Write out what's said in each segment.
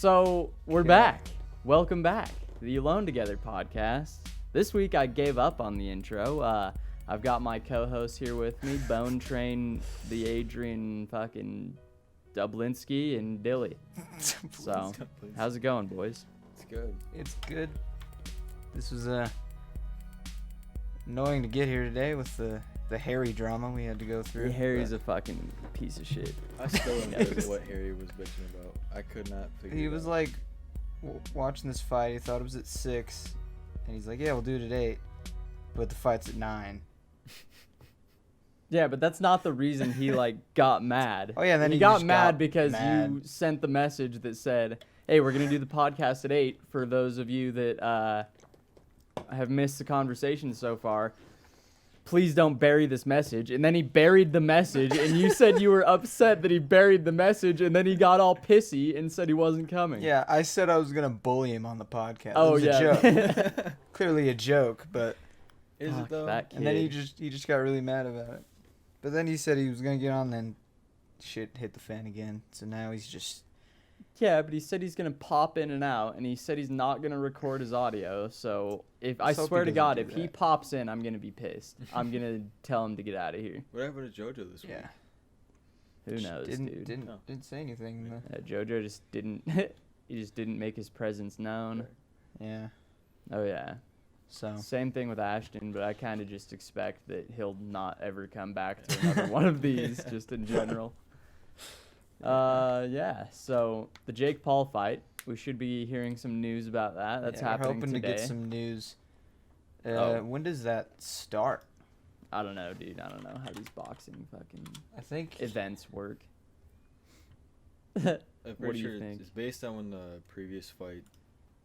So we're back. Welcome back to the Alone Together podcast. This week I gave up on the intro. I've got my co-host here with me, Bone Train, the Adrian fucking Dublinsky, and Dilly. So, how's it going, boys? It's good. It's good. This was annoying to get here today with the Harry drama we had to go through. Harry's a fucking piece of shit. I still don't get what Harry was bitching about. I could not figure it out. He was like watching this fight. He thought it was at 6, and he's like, "Yeah, we'll do it at 8, but the fight's at 9." Yeah, but that's not the reason he got mad. Oh yeah, and then he got mad because you sent the message that said, "Hey, we're gonna do the podcast at 8." For those of you that have missed the conversation so far, please don't bury this message. And then he buried the message, and you said you were upset that he buried the message, and then he got all pissy and said he wasn't coming. Yeah, I said I was gonna bully him on the podcast. Oh, it was yeah. a joke. Clearly a joke, but Is it though? That kid. and then he just got really mad about it. But then he said he was gonna get on, then shit hit the fan again. So now he's just. Yeah, but he said he's gonna pop in and out, and he said he's not gonna record his audio. So I hope swear he to God, doesn't if do he that. pops in, I'm gonna be pissed. I'm gonna tell him to get out of here. What happened to JoJo this week? Yeah. Who knows, dude? Didn't say anything. JoJo just didn't. He just didn't make his presence known. Yeah. Oh yeah. So. Same thing with Ashton, but I kind of just expect that he'll not ever come back to another one of these, just in general. Yeah. So the Jake Paul fight, we should be hearing some news about that. That's happening We're hoping today. to get some news. Oh. When does that start? I don't know, dude. I don't know how these boxing fucking I think events work. I'm What pretty do sure you think? it's based on when the previous fight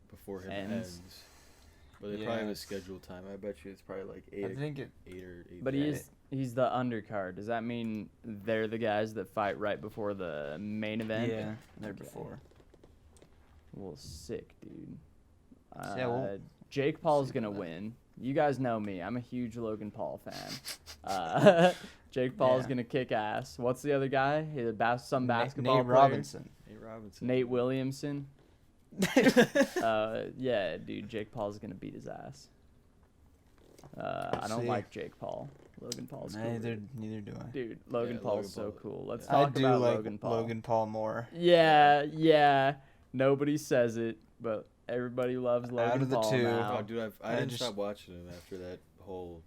before him Ends. ends. But they Yeah, probably have a it's- scheduled time. I bet you it's probably like 8 I think it. 8 or 8. But he's the undercard. Does that mean they're the guys that fight right before the main event? Yeah, there Okay. before. Well, sick, dude. Yeah, well, Jake Paul's gonna win. You guys know me. I'm a huge Logan Paul fan. Jake Paul's Yeah. gonna kick ass. What's the other guy? He's some basketball Nate player? Robinson. Nate Robinson. Nate Williamson. Yeah, dude. Jake Paul's gonna beat his ass. I don't See. like Jake Paul. Logan Paul's cool. Neither do I. Dude, Logan Yeah, Paul's Logan so Paul. cool. Let's I talk do about like Logan Paul. Logan Paul more. Yeah. Nobody says it, but everybody loves Logan Out of the Paul two, now. Oh, dude, I I didn't just- stop watching him after that whole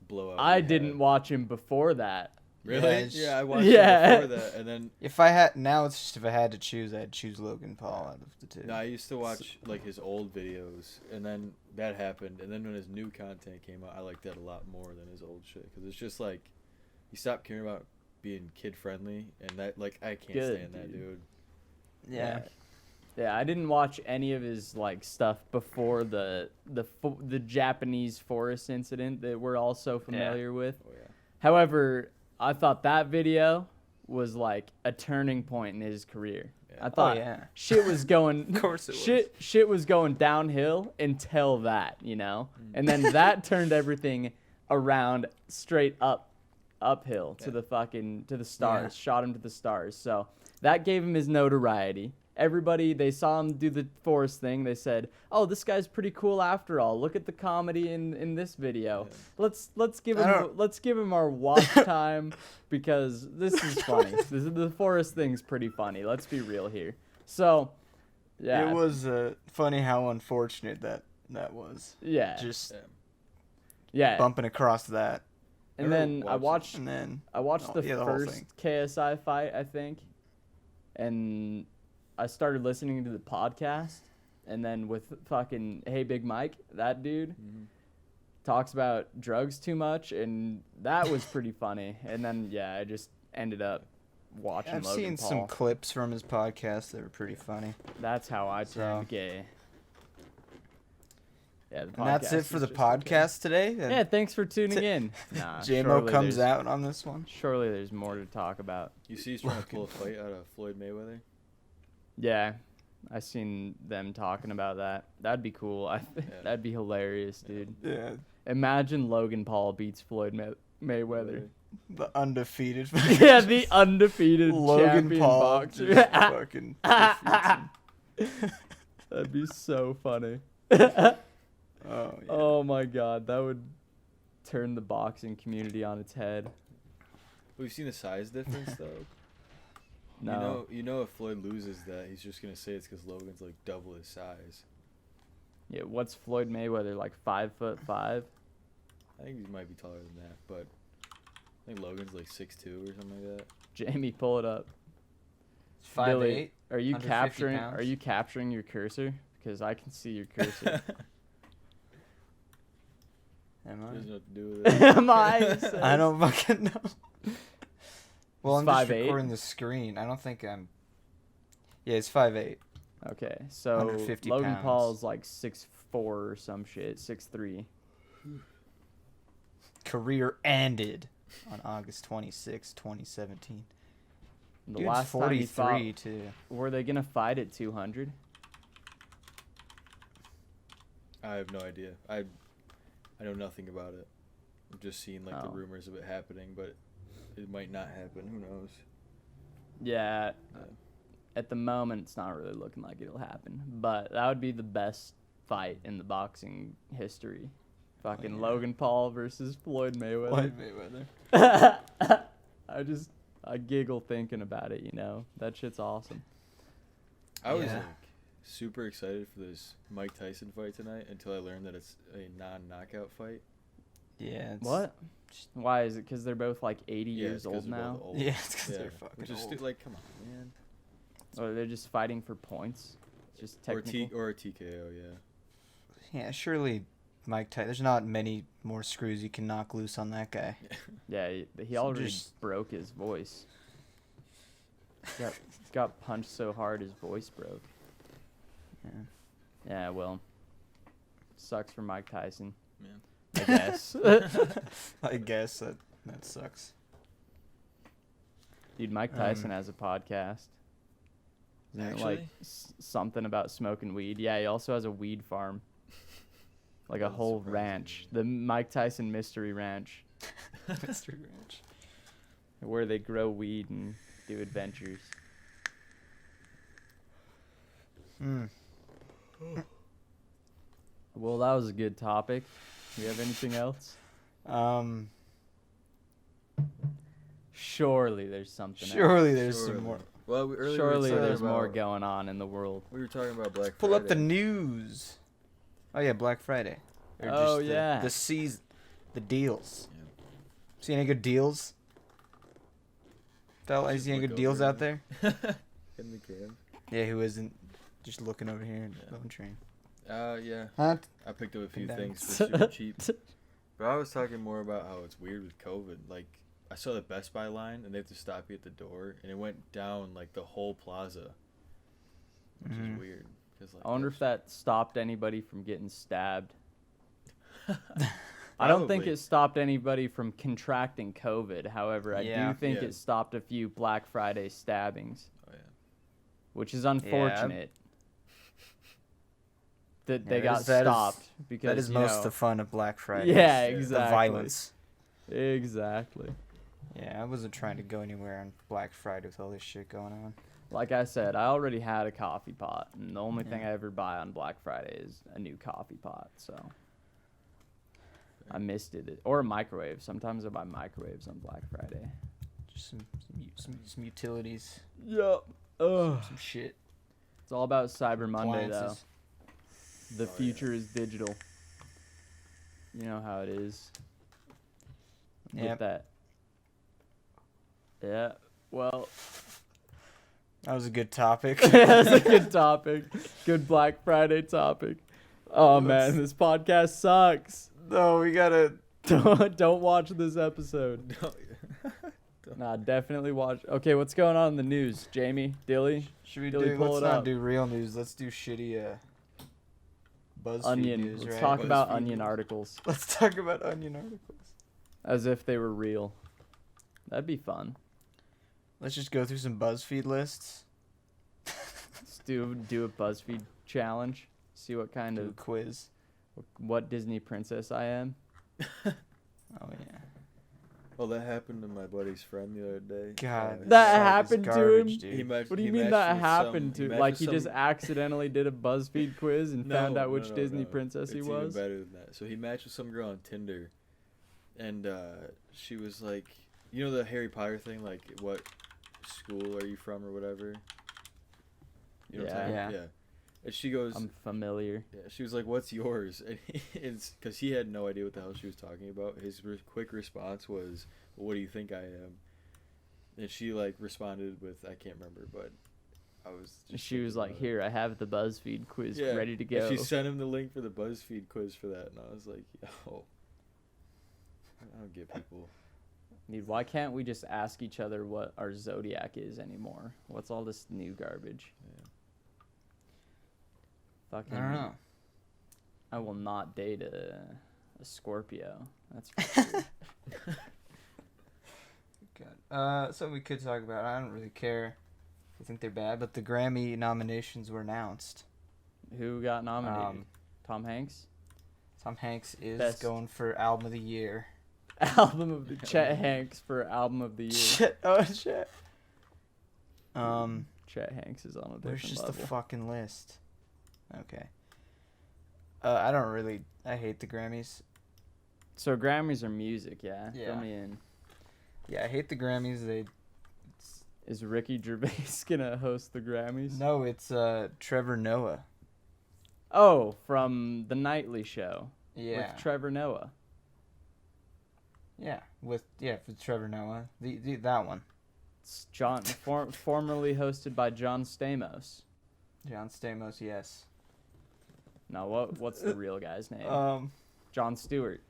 blowout. I he didn't had. watch him before that. Really? Yeah, it's- Yeah, I watched Yeah. him before that, and then If I had now, it's just if I had to choose, I'd choose Logan Paul out of the two. no, I used to watch like his old videos, and then that happened, and then when his new content came out, I liked that a lot more than his old shit because it's just like he stopped caring about being kid friendly, and that I can't Good, stand that dude. Yeah. Yeah, I didn't watch any of his stuff before the Japanese forest incident that we're all so familiar with. Oh yeah. However, I thought that video was like a turning point in his career. Yeah. I thought yeah. shit was going Of course it was. shit was going downhill until that, And then that turned everything around straight uphill to the stars, Yeah. shot him to the stars. So that gave him his notoriety. Everybody, they saw him do the forest thing. They said, "Oh, this guy's pretty cool after all. Look at the comedy in this video. Yeah. Let's give him our watch time because this is funny. The forest thing's pretty funny. Let's be real here." So, yeah, It was funny how unfortunate that was. yeah, Just yeah. bumping across that, And then I watched and then the the whole first thing. KSI fight, I think, and I started listening to the podcast, and then with fucking Hey Big Mike, that dude talks about drugs too much, and that was pretty funny. And then I just ended up watching I've Logan seen Paul. some clips from his podcast that were pretty funny. That's how I So- turned gay. Yeah, And that's it podcast for is the just okay. podcast today. Yeah, thanks for tuning in. Nah, Jaemo surely comes there's- out on this one. Surely there's more to talk about. You see, he's trying to pull a fight out of Floyd Mayweather. Yeah, I seen them talking about that. That'd be cool. That'd be hilarious, dude. Yeah, Imagine Logan Paul beats Floyd Mayweather. the undefeated. Yeah, the undefeated Logan champion Paul boxer. just fucking defeats him. That'd be so funny. Oh, yeah. Oh my god, that would turn the boxing community on its head. We've seen the size difference though. No. You know if Floyd loses that, he's just gonna say it's because Logan's like double his size. Yeah, what's Floyd Mayweather, like 5'5"? I think he might be taller than that, but I think Logan's like 6'2" or something like that. Jamie, pull it up. 5'8". Billy, are you 150 capturing? pounds. Are you capturing your cursor? Because I can see your cursor. Am I? There's nothing to do with it. Am I? It says. I don't fucking know. Well, I'm It's just 5'8"? recording the screen. I don't think I'm. Yeah, it's 5'8". Okay, so 150 Logan pounds. Paul's like 6'4" or some shit, 6'3". Career ended on August 26, 2017. The Dude's last time he 43 fought, too. were they gonna fight at 200? I have no idea. I know nothing about it. I'm just seeing like the Oh. rumors of it happening, but it might not happen. Who knows? Yeah. At the moment, it's not really looking like it'll happen. But that would be the best fight in the boxing history. Fucking yeah. Logan Paul versus Floyd Mayweather. Floyd Mayweather. I giggle thinking about it, you know. That shit's awesome. I was Yeah. like super excited for this Mike Tyson fight tonight until I learned that it's a non-knockout fight. Yeah. It's, What? Why is it? Because they're both like 80 Yeah, years it's 'cause old they're now? both old. Yeah, it's 'cause Yeah, they're fucking which is old. like, come on, man. Or they're just fighting for points? It's just technical? Or a TKO, yeah. Yeah, surely Mike Tyson. There's not many more screws you can knock loose on that guy. Yeah, he So already just- broke his voice. Got punched so hard his voice broke. Yeah. Yeah, well, sucks for Mike Tyson, Man. I guess. I guess that sucks. Dude, Mike Tyson has a podcast. Isn't it like Actually? something about smoking weed? Yeah, he also has a weed farm. Like a Doesn't whole surprise me, ranch. man. The Mike Tyson Mystery Ranch. Mystery Ranch. Where they grow weed and do adventures. Hmm. Well, that was a good topic. Do you have anything else? Surely there's something else. Surely there's Surely. some more. Well, earlier we were Surely talking there's more about- going on in the world. We were talking about Black Pull up the Friday. news. Oh yeah, Black Friday. Or Oh, just yeah. the deals. Yeah. See any good deals? Fella, Just see any look good deals over out there? In the cab. Yeah, who isn't just looking over here and Yeah. on train? Yeah. Huh? I picked up a few Down. things for super cheap. But I was talking more about how it's weird with COVID. Like, I saw the Best Buy line, and they have to stop you at the door, and it went down, like, the whole plaza. Which Mhm. is weird. 'Cause, like, I wonder if that's- that stopped anybody from getting stabbed. I don't think Probably. it stopped anybody from contracting COVID. However, I Yeah. do think Yeah. it stopped a few Black Friday stabbings, Oh, yeah. which is unfortunate. That they Yeah, got that is- stopped because That is you most know, the fun of Black Friday. Yeah, The exactly. violence. Exactly. Yeah, I wasn't trying to go anywhere on Black Friday with all this shit going on. Like I said, I already had a coffee pot, and the only thing Yeah. I ever buy on Black Friday is a new coffee pot. So I missed it, or a microwave. Sometimes I buy microwaves on Black Friday. Just some utilities, Yep. Ugh. some shit. It's all about Cyber Monday, though. Appliances. The Oh, yeah. future is digital. You know how it is. With Yep. that. Yeah. Well, That was a good topic. that's a good topic. Good Black Friday topic. Oh man, this podcast sucks. No, we gotta. Don't watch this episode. No, Nah, definitely watch. Okay, what's going on in the news? Jamie, Dilly, Should we Dilly, do? pull Let's it not up. do real news. Let's do shitty BuzzFeed Onion. news, Let's right? talk about BuzzFeed Onion news. articles Let's talk about Onion articles. as if they were real. That'd be fun. Let's just go through some BuzzFeed lists. Let's do a BuzzFeed challenge. See what kind Do a of quiz. what Disney princess I am. Oh yeah. Oh, that happened to my buddy's friend the other day. God, That site is happened to garbage, him? dude. He matched- What do you he mean matched that with happened some- to? he Like matched he with just some- accidentally did a BuzzFeed quiz and found out which Disney no. princess he It's was? even better than that. So he matched with some girl on Tinder, and she was like, you know the Harry Potter thing, like what school are you from or whatever. You know what I'm talking about? Yeah. Yeah. And she goes, I'm familiar. yeah. She was like, "What's yours?" And it's because he had no idea what the hell she was talking about. His quick response was, well, "What do you think I am?" And she like responded with, "I can't remember, but I was." Just She was thinking like, about it." "Here, I have the BuzzFeed quiz Yeah. ready to And go." she sent him the link for the BuzzFeed quiz for that, and I was like, "Yo, I don't get people." Dude, why can't we just ask each other what our zodiac is anymore? What's all this new garbage? Yeah. Fucking, I don't know. I will not date a Scorpio. That's for sure. God. So we could talk about. I don't really care. I think they're bad, but the Grammy nominations were announced. Who got nominated? Um, Tom Hanks? Tom Hanks is Best. going for album of the year. Album of the Chet Hanks for album of the year. Shit. Oh shit. Chet Hanks is on a different There's just level. a fucking list. Okay. I don't really. I hate the Grammys. So Grammys are music, yeah? Yeah. Fill me in. Yeah, I hate the Grammys. Is Ricky Gervais gonna host the Grammys? No, it's Trevor Noah. Oh, from The Nightly Show. Yeah. With Trevor Noah. with Trevor Noah. The that one. It's formerly hosted by John Stamos. John Stamos, yes. No, what's the real guy's name? Jon Stewart.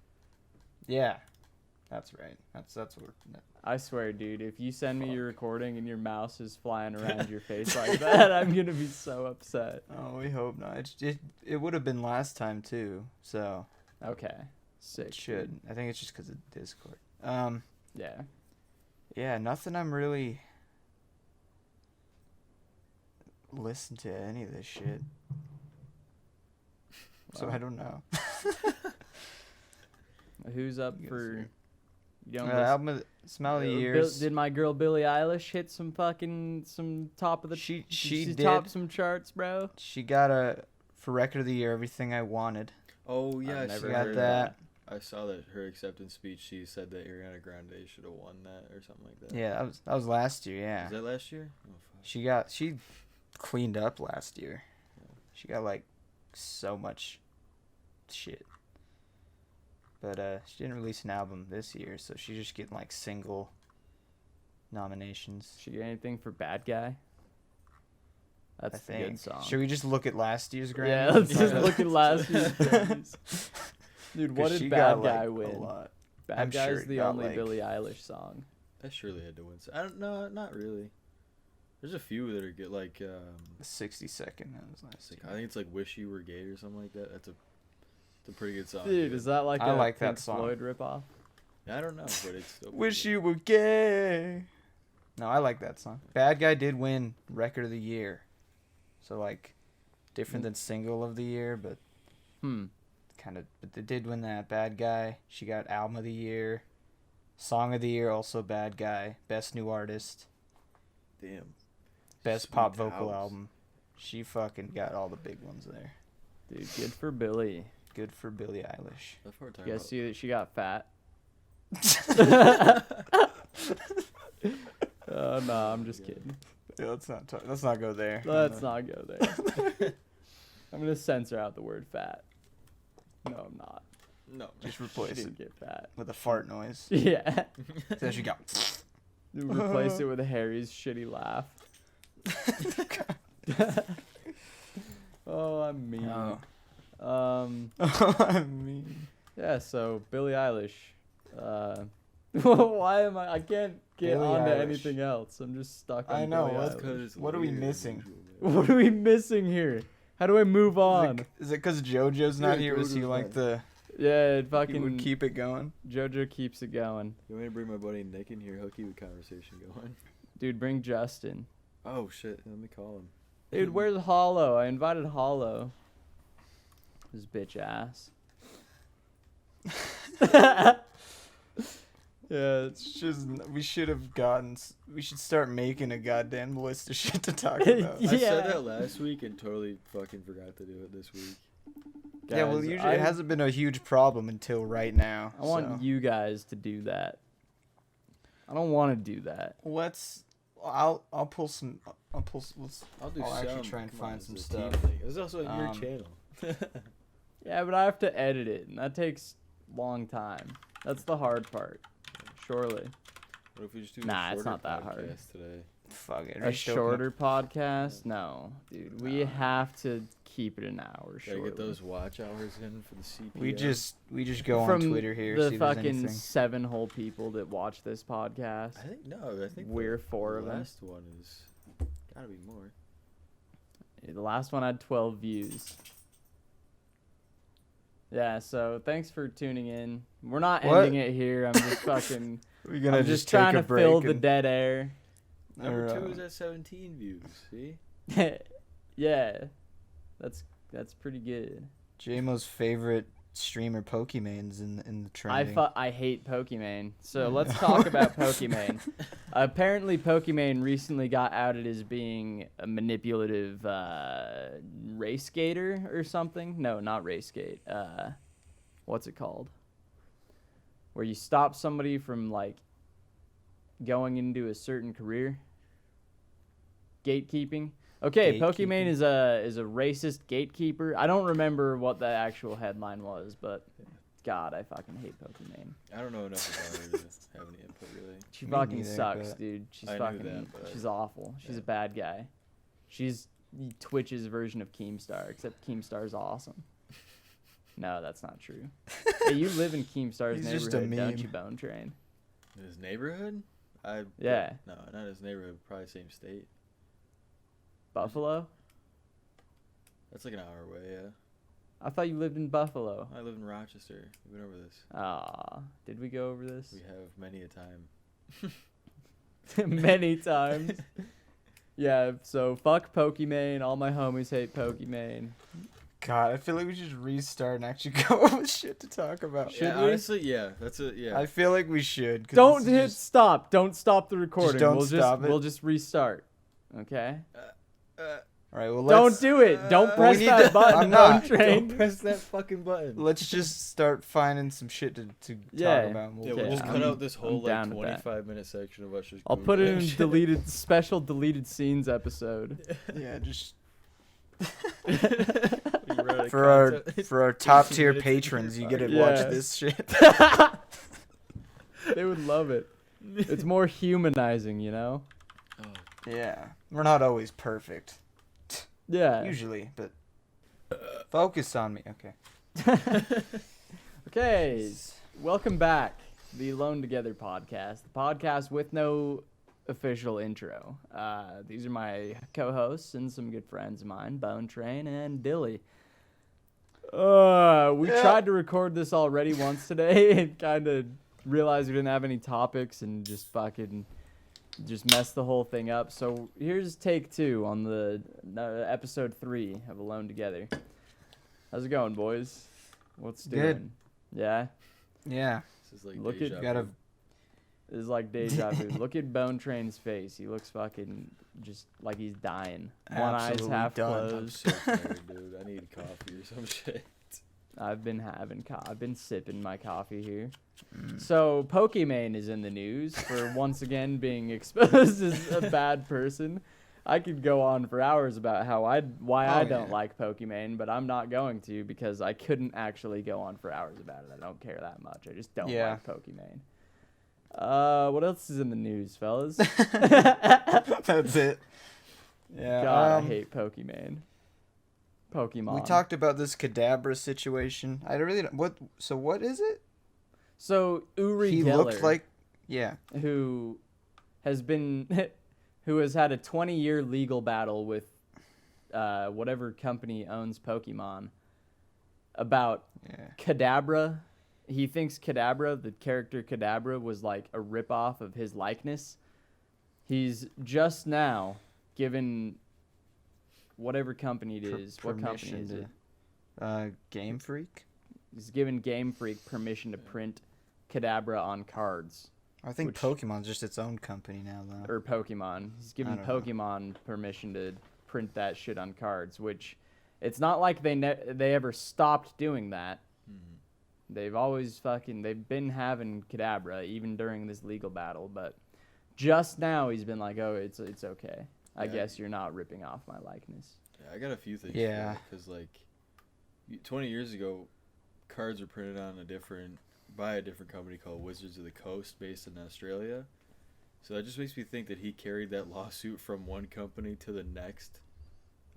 Yeah. That's right. That's what I swear, dude, if you send me your Fuck. recording and your mouse is flying around your face like that, I'm gonna be so upset. Oh, we hope not. It would have been last time too, so Okay, sick. it should. dude. I think it's just because of Discord. Yeah. Yeah, nothing. I'm really listen to any of this shit, so Well, I don't know. Who's up You guys for? are- You don't listen- album of Smell of the Years. Did my girl Billie Eilish hit some top of the? She did she did. top some charts, bro? She got for record of the year, Everything I Wanted. Oh yeah, I've never She got heard that. I saw that her acceptance speech. She said that Ariana Grande should have won that or something like that. Yeah, that was last year. Yeah, Was that last year? Oh, fuck. she cleaned up last year. She got like so much shit. But she didn't release an album this year, so she's just getting like single nominations. She get anything for Bad Guy? I That's a think. good song. Should we just look at last year's Grammys? Yeah, let's just Yeah. look at last year's Grammys. Dude, what 'Cause did she Bad got, Guy like, win? A lot. Bad I'm Guy's sure it the got, only like- Billie Eilish song. That surely had to win. I don't know, not really. There's a few that are good, like The 60-second that was last I year. think it's like "Wish You Were Gay" or something like that. It's a pretty good song. Dude, is that like I a like that Pink song. Floyd ripoff? I don't know, but it's still. Wish you were gay. No, I like that song. Bad Guy did win record of the year, so like different than single of the year, but but they did win that. Bad Guy. She got album of the year, song of the year, also Bad Guy, best new artist, Damn. best Sweet pop vocal house. album. She fucking got all the big ones there. Dude, good for Billie. Good for Billie Eilish. That's what we're talking You guys about. see that she got fat? Oh, no, I'm just kidding. Yeah, let's not go there. Let's not go there. I'm going to censor out the word fat. No, I'm not. No. Just She replace it didn't get fat. with a fart noise. Yeah. So she got. Replace it with Harry's shitty laugh. Oh, I'm mean. I mean, Yeah, so Billie Eilish. Why am I can't get Billie on to Eilish. anything else. I'm just stuck on I know, Billie what's Eilish. 'Cause it's What are we later than missing? usual, man. What are we missing here? How do I move on? is it because JoJo's not Yeah, here? Was he JoJo's like not. the? Yeah, He fucking would keep it going. JoJo keeps it going. You want me to bring my buddy Nick in here? He'll keep the conversation going. Dude, bring Justin. Oh shit! Let me call him. Dude, where's Hollow? I invited Hollow. His bitch ass. Yeah, it's just we should start making a goddamn list of shit to talk about. Yeah. I said that last week and totally fucking forgot to do it this week. Yeah, well, Guys, usually it hasn't been a huge problem until right now. I want you guys to do that. I don't want to do that. I'll pull some. I'll I'll actually some. try and Come find on, some it's a stuff. team thing. This is also on your channel. Yeah, but I have to edit it, and that takes long time. That's the hard part. Surely. What if we just do Nah, a it's shorter not that hard. podcast today? Fuck it. A shorter podcast? No, dude. We have to keep it an hour Gotta short. get those watch hours in for the CPM. We just go From on Twitter here. the see if there's fucking anything. 7 whole people that watch this podcast. I think We're 4 of the them. last one is gotta be more. The last one had 12 views. Yeah, so thanks for tuning in. We're not What? ending it here. I'm just fucking. We're gonna I'm just just trying take to a break fill the and- dead air. Number Or, 2 is at 17 views. See? Yeah, that's pretty good. Jaemo's favorite streamer Pokemon's in the trending. I hate Pokimane. So let's talk about Pokimane. Apparently, Pokimane recently got outed as being a manipulative race skater or something. No, not race skate. What's it called? Where you stop somebody from like going into a certain career. Gatekeeping. Okay, Pokimane is a racist gatekeeper. I don't remember what the actual headline was, but God, I fucking hate Pokimane. I don't know enough about her to have any input really. She Me fucking neither, sucks, but dude. She's I knew fucking that, but- she's awful. She's yeah. a bad guy. She's Twitch's version of Keemstar, except Keemstar's awesome. No, that's not true. Hey, you live in Keemstar's He's just a neighborhood, don't meme. you, Bone Train? In his neighborhood? Yeah. No, not his neighborhood. Probably same state. Buffalo? That's like an hour away. Yeah. I thought you lived in Buffalo. I live in Rochester. We've been over this. Ah, did we go over this? We have many a time. Many times. Yeah, so fuck Pokimane. All my homies hate Pokimane. God, I feel like we should restart and actually go over shit to talk about. Should Yeah, we? honestly, yeah. That's it. Yeah. I feel like we should. 'Cause Don't this is hit just- stop. Don't stop the recording. don't we'll stop it. We'll just restart. Okay? All right, well, Don't let's do it. Don't press we need that to- button. I'm not. Bone Train. Don't press that fucking button. let's just start finding some shit to Yeah. talk about. Yeah, Okay, we'll just I'm- cut out this whole I'm down like with that. 25-minute section of us just. I'll put it in Googling shit. deleted special deleted scenes episode. Yeah, just We run out of for our content. for our top 15 tier minutes into patrons, the you get to podcast. watch Yeah. this shit. They would love it. It's more humanizing, you know? Oh, Yeah, we're not always perfect, Yeah. usually, but focus on me. Okay. Okay. Welcome back. The Alone Together podcast. The podcast with no official intro. These are my co-hosts and some good friends of mine, Bone Train and Dilly. We Yeah. tried to record this already once today and kind of realized we didn't have any topics and just fucking just messed the whole thing up. So here's take 2 on the episode 3 of Alone Together. How's it going, boys? What's doing? Good. Yeah, Yeah. this is like Look deja at- Gotta- vu. it's like deja vu. Look at Bone Train's face. He looks fucking just like he's dying. One eye's Absolutely half done. I'm closed. so tired, dude. I need coffee or some shit. I've been sipping my coffee here. Mm. So Pokimane is in the news for once again being exposed as a bad person. I could go on for hours about why I don't yeah. like Pokimane, but I'm not going to because I couldn't actually go on for hours about it. I don't care that much. I just don't Yeah. like Pokimane. What else is in the news, fellas? That's it. Yeah. God, I hate Pokimane. Pokemon. We talked about this Kadabra situation. I really don't. What is it? So Uri He Geller, looked like. Yeah. who has been who has had a 20-year legal battle with whatever company owns Pokemon about Yeah. Kadabra. He thinks Kadabra, the character Kadabra, was like a ripoff of his likeness. He's just now given whatever company it is. What company is it? Game Freak. He's given Game Freak permission to print Kadabra on cards. I think Which- Pokemon's just its own company now, though. Or Pokemon. He's given I don't know. Pokemon permission to print that shit on cards, which it's not like they ever stopped doing that. Mm-hmm. They've been having Kadabra even during this legal battle, but just now he's been like, oh, it's okay. I Yeah. guess you're not ripping off my likeness. Yeah, I got a few things. Yeah. Because, 20 years ago, cards were printed on by a different company called Wizards of the Coast, based in Australia. So that just makes me think that he carried that lawsuit from one company to the next.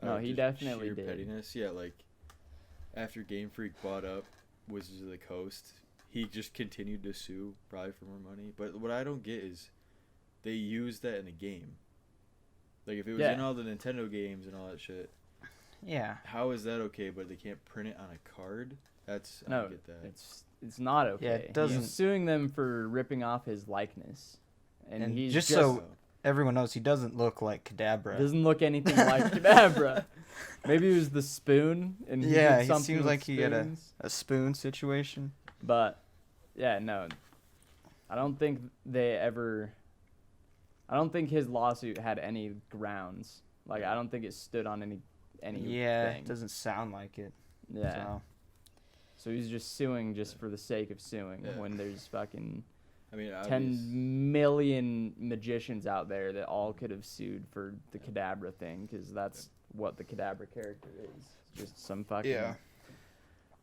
No, he just definitely sheer did. pettiness. Yeah, after Game Freak bought up Wizards of the Coast, he just continued to sue, probably for more money. But what I don't get is they used that in the game. If it was in all the Nintendo games and all that shit, Yeah. how is that okay? But they can't print it on a card? I No, don't get that. it's not okay. Yeah, it doesn't- He's suing them for ripping off his likeness, and he's just so everyone knows, he doesn't look like Kadabra. doesn't look anything like Kadabra. Maybe it was the spoon, and he Yeah, did he something seems with like he had spoons. a spoon situation. But yeah, no, I don't think his lawsuit had any grounds. I don't think it stood on any. Yeah, thing. it doesn't sound like it. Yeah. So he's just suing just for the sake of suing Yeah. when there's fucking I mean, 10 million magicians out there that all could have sued for the Kadabra thing, because that's what the Kadabra character is. Just some fucking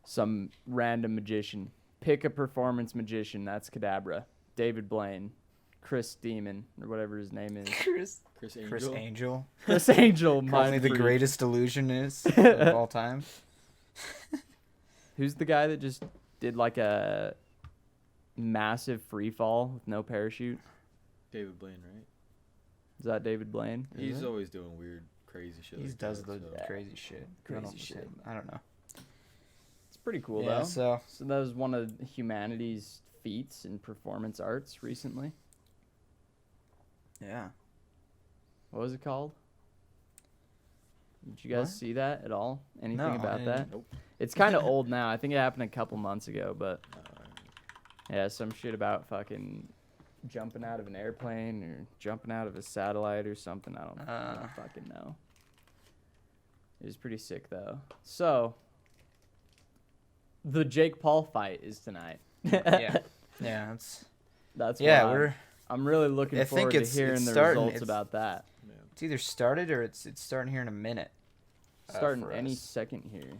some random magician. Pick a performance magician. That's Kadabra. David Blaine, Chris Demon, or whatever his name is. Chris Chris Angel. Angel. Chris Angel. Probably Mind the freak. greatest illusionist of all time. Who's the guy that just did a massive free fall with no parachute? David Blaine, right? Is that David Blaine? He's always doing weird, crazy shit. He like does that, the so. crazy shit. Crazy shit. I don't know. It's pretty cool Yeah, though. so So that was one of humanity's feats in performance arts recently. yeah. What was it called? Did you guys What? see that at all? Anything No, I about didn't. that? Nope. It's kind of old now. I think it happened a couple months ago, but yeah, some shit about fucking jumping out of an airplane or jumping out of a satellite or something. I don't fucking know. It was pretty sick though. So the Jake Paul fight is tonight. Yeah. Yeah, That's yeah, why I'm really looking I think forward to it's hearing the starting. results It's- about that. Yeah. it's either started or it's starting here in a minute. Starting for any us. second here.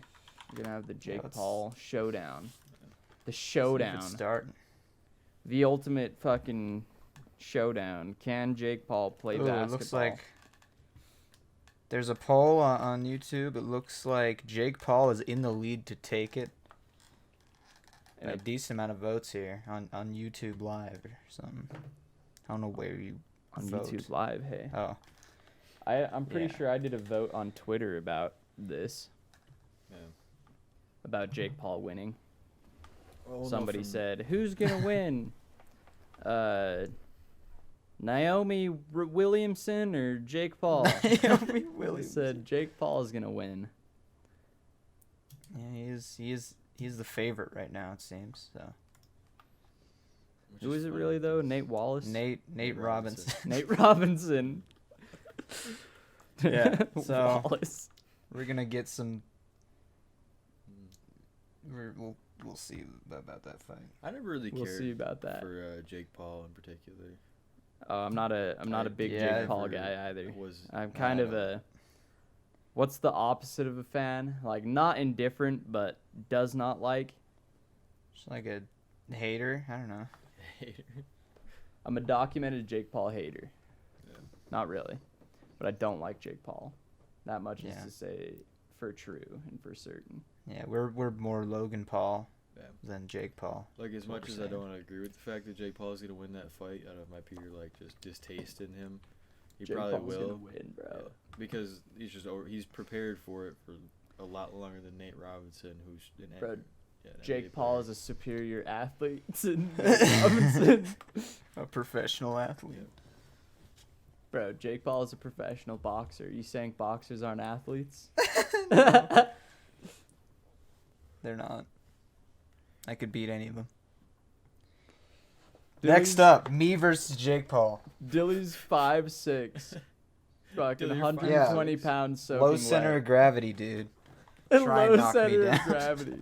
We're gonna have the Jake let's- Paul showdown. The See if showdown. it's starting. The ultimate fucking showdown. Can Jake Paul play Ooh, basketball? it looks like there's a poll on YouTube. It looks like Jake Paul is in the lead to take it. And A it- decent amount of votes here on YouTube Live or something. I don't know where you on vote. YouTube Live. Hey, Oh, I'm pretty Yeah. sure I did a vote on Twitter about this, Yeah. about Jake Paul winning. Well, no, Somebody from- said, "Who's gonna win? Naomi Williamson or Jake Paul?" Naomi I Williamson. said Jake Paul is gonna win. Yeah, he's the favorite right now, it seems. So which Who is it funny really though? because- Nate Wallace. Nate Robinson. Robinson. Nate Robinson. Yeah, so- Wallace. We're gonna get some. Mm. We'll see about that fight. I never really We'll cared see about that. for Jake Paul in particular. I'm not a big Yeah, Jake Paul never guy either. Was I'm kind of a. What's the opposite of a fan? Like not indifferent, but does not like. Just like a hater. I don't know. I'm a documented Jake Paul hater. Yeah. Not really, but I don't like Jake Paul. That much Yeah. is to say for true and for certain. Yeah, we're more Logan Paul Yeah. than Jake Paul. Like as What much we're as I saying. don't want to agree with the fact that Jake Paul is gonna win that fight, out of my pure just distaste in him. He Jake probably Paul's will. gonna win, bro. Yeah, because he's prepared for it for a lot longer than Nate Robinson, who's an Bro, an Jake NBA Paul player. is a superior athlete to Nate Robinson. A professional athlete. Yeah. Bro, Jake Paul is a professional boxer. You saying boxers aren't athletes? They're not. I could beat any of them. Next up, me versus Jake Paul. Dilly's 5'6". Fucking Dilly, you're 120 5'6". pounds soaking Low center wet. of gravity, dude. And Try and low knock me center of down. gravity.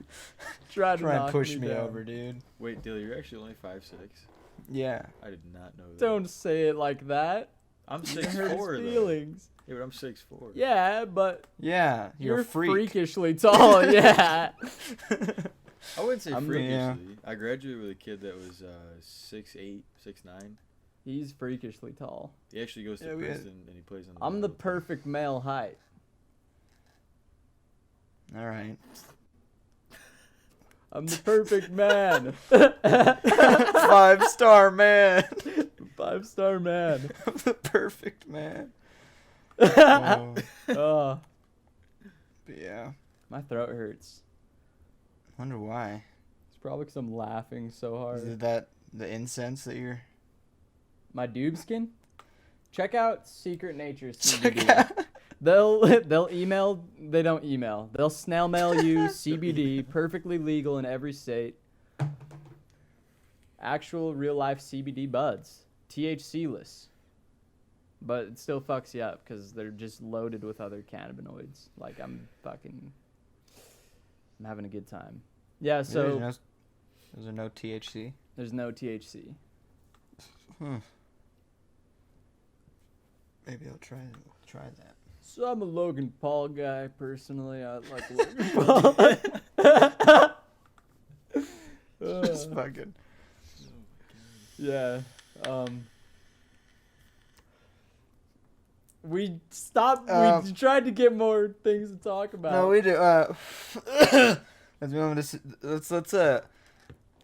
Try to Try and knock push me me down. over, dude. Wait, Dilly, you're actually only 5'6". Yeah. I did not know that. Don't say it like that. I'm It hurts 6'4", though. feelings. Yeah, but I'm 6'4". Yeah, but Yeah, you're a freak. freakishly tall. Yeah. I wouldn't say I'm the- freakishly. yeah. I graduated with a kid that was 6'8", 6'9". He's freakishly tall. He actually goes to Yeah, we had- Princeton and he plays on the I'm the Maryland team. perfect male height. All right. I'm the perfect man. 5-star man. 5-star man. The perfect man. Oh, But yeah. my throat hurts. Wonder why. It's probably because I'm laughing so Is hard. it that the incense that you're? My doob skin? Check out Secret Nature's Check CBD. out- They'll email. They don't email. They'll snail mail you CBD, perfectly legal in every state. Actual real life CBD buds, THC-less. But it still fucks you up because they're just loaded with other cannabinoids. Like I'm having a good time. Yeah. So There's no THC. there's no THC. Maybe I'll try that. So I'm a Logan Paul guy personally. I like Logan Paul. Just fucking. Yeah. We stopped. We tried to get more things to talk about. No, we do.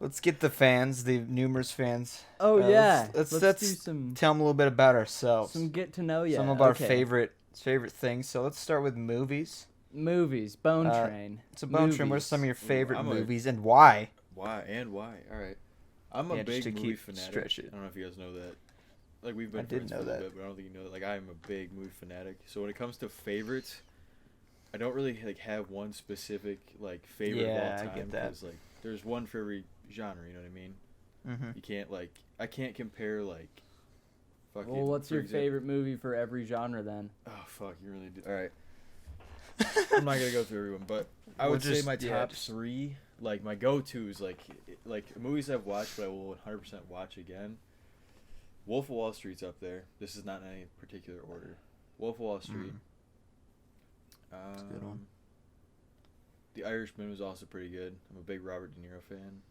Let's get the fans, the numerous fans. Oh yeah. Let's do some tell them a little bit about ourselves. get to know you. Some of our favorite things. So let's start with movies. movies. Bone Train. So Bone Train, what are Movies. some of your favorite I'm a- movies and why? Why and why? All right. I'm a Yeah, just big to movie keep fanatic. stretch it. I don't know if you guys know that. Like we've been I did friends know for a little that. bit, but I don't think you know that. Like I'm a big movie fanatic. So when it comes to favorites, I don't really like have one specific like favorite Yeah, of all I time get that. because like there's one for every genre. You know what I mean? Mm-hmm. You can't like I can't compare like. Fucking, Well, what's for your example- favorite movie for every genre then? Oh fuck, you really do. All right. I'm not gonna go through everyone, but I We'll would say just- my yeah, top just- 3, like my go-tos, like movies I've watched, but I will 100% watch again. Wolf of Wall Street's up there. This is not in any particular order. Wolf of Wall Street. That's a good one. The Irishman was also pretty good. I'm a big Robert De Niro fan.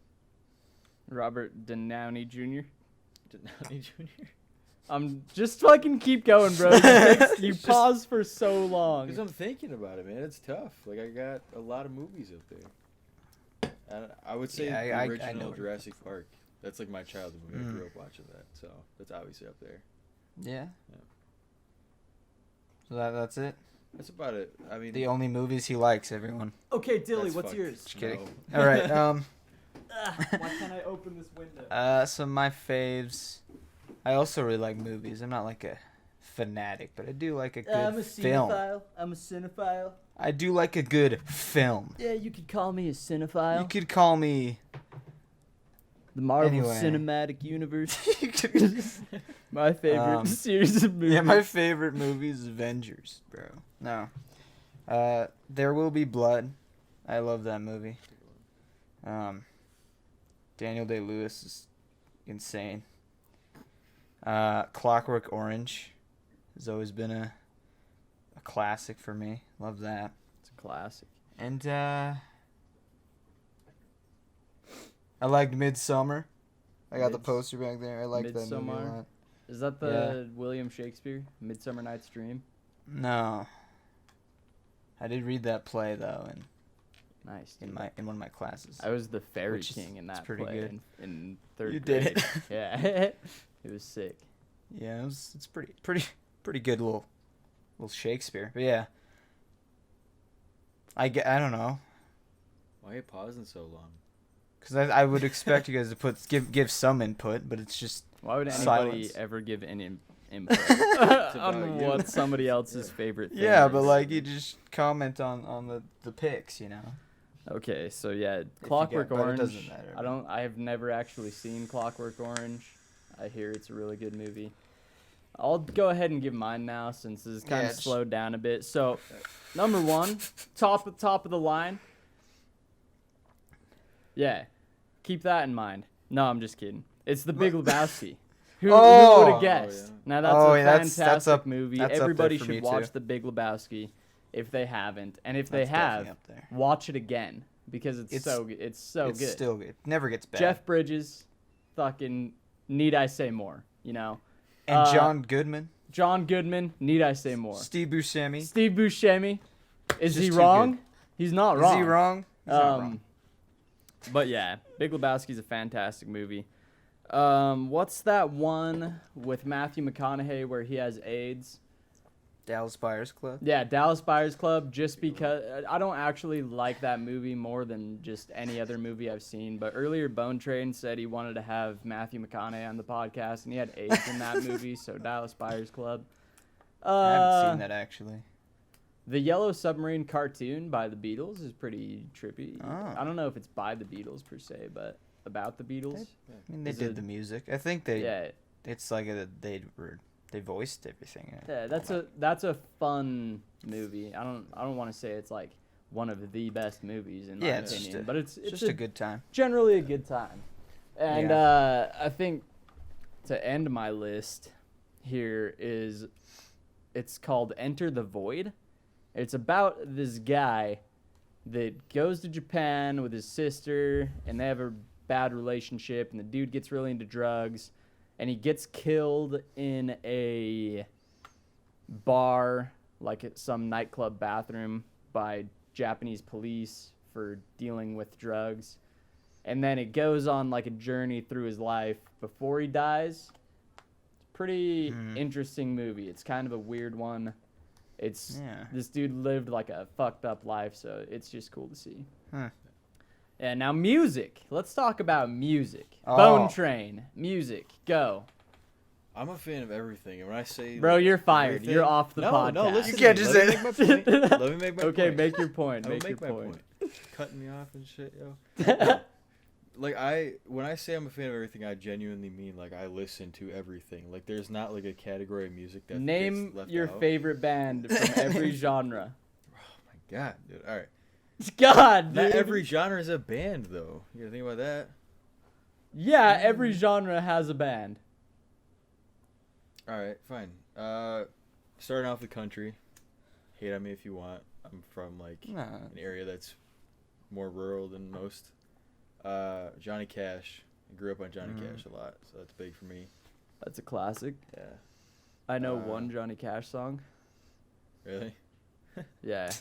Robert Downey Jr. Downey Jr. Just fucking keep going, bro. You It's just- pause for so long. Because I'm thinking about it, man. It's tough. Like I got a lot of movies up there. I would say Yeah, the I original know what you're Jurassic Park. That's like my childhood movie. I Mm. grew up watching that, so that's obviously up there. Yeah. Yeah. So that's it. That's about it. I mean, The only movies he likes, everyone. Okay, Dilly, that's what's fucked. yours? Just kidding. No. All right. Why can't I open this window? Some of my faves. I also really like movies. I'm not like a fanatic, but I do like a good film. I'm a cinephile. I do like a good film. Yeah, you could call me a cinephile. You could call me. The Marvel Anyway. Cinematic Universe. You could- My favorite series of movies. yeah, my favorite movie is Avengers, bro. No. There Will Be Blood. I love that movie. Daniel Day-Lewis is insane. Clockwork Orange has always been a classic for me. Love that. It's a classic. And I liked Midsummer. I got the poster back there. I liked that movie a Midsommar? lot. Is that the William Shakespeare Midsummer Night's Dream? No. I did read that play though, and Nice. in dude. one of my classes. I was the fairy Which is- king in it's that pretty play good. in third You grade. did it. Yeah, it was sick. Yeah, it's pretty good little Shakespeare. But yeah, I don't know, Why are you pausing so long? because I would expect you guys to give some input, but it's just Why would anybody Silence. ever give any input about on you. what somebody else's favorite thing yeah, is? but like you just comment on the picks, you know. Okay, so yeah, you Clockwork get- but it Orange. doesn't matter. I have never actually seen Clockwork Orange. I hear it's a really good movie. I'll go ahead and give mine now since this is kind of slowed down a bit. So, number 1, top of the line. Yeah, keep that in mind. No, I'm just kidding. It's The Big Lebowski. Who would have guessed? Now that's a fantastic movie. Everybody should watch The Big Lebowski if they haven't, and if they have, watch it again because it's so good. It's good. Still good. It never gets bad. Jeff Bridges, fucking need I say more? You know. And John Goodman. John Goodman, need I say more? Steve Buscemi. Steve Buscemi. Is he wrong? He's not wrong. Is he wrong? He's not wrong. But yeah, Big Lebowski's a fantastic movie. What's that one with Matthew McConaughey where he has AIDS? Dallas Buyers Club. Yeah, Dallas Buyers Club, just because I don't actually like that movie more than just any other movie I've seen. But earlier, Bone Train said he wanted to have Matthew McConaughey on the podcast, and he had AIDS in that movie, so Dallas Buyers Club. I haven't seen that, actually. The Yellow Submarine cartoon by the Beatles is pretty trippy. Oh. I don't know if it's by the Beatles per se, but about the Beatles. They did the music. I think it's like they voiced everything in it. Yeah, that's a fun movie. I don't want to say it's like one of the best movies in my opinion, but it's just a good time. Generally a good time. And I think to end my list here it's called Enter the Void. It's about this guy that goes to Japan with his sister, and they have a bad relationship, and the dude gets really into drugs, and he gets killed in a bar, like at some nightclub bathroom, by Japanese police for dealing with drugs. And then it goes on like a journey through his life before he dies. It's a pretty interesting movie. It's kind of a weird one. This dude lived like a fucked up life, so it's just cool to see. And now music. Let's talk about music. Bone Train. Music. Go. I'm a fan of everything, and when I say bro, you're fired. You're off the podcast. No, listen. You can't just say that. Let me make my point. Okay, make your point. Make my point. Cutting me off and shit, yo. Like when I say I'm a fan of everything, I genuinely mean like I listen to everything. Like there's not like a category of music that name gets left your out. favorite band from every genre. Oh my god, dude! All right. God, dude. Not every genre is a band, though. You gotta think about that. Yeah, every genre has a band. All right, fine. Starting off with country. Hate on me if you want. I'm from like an area that's more rural than most. Johnny Cash. I grew up on Johnny Cash a lot, so that's big for me. That's a classic. Yeah. I know one Johnny Cash song. Really? Yeah.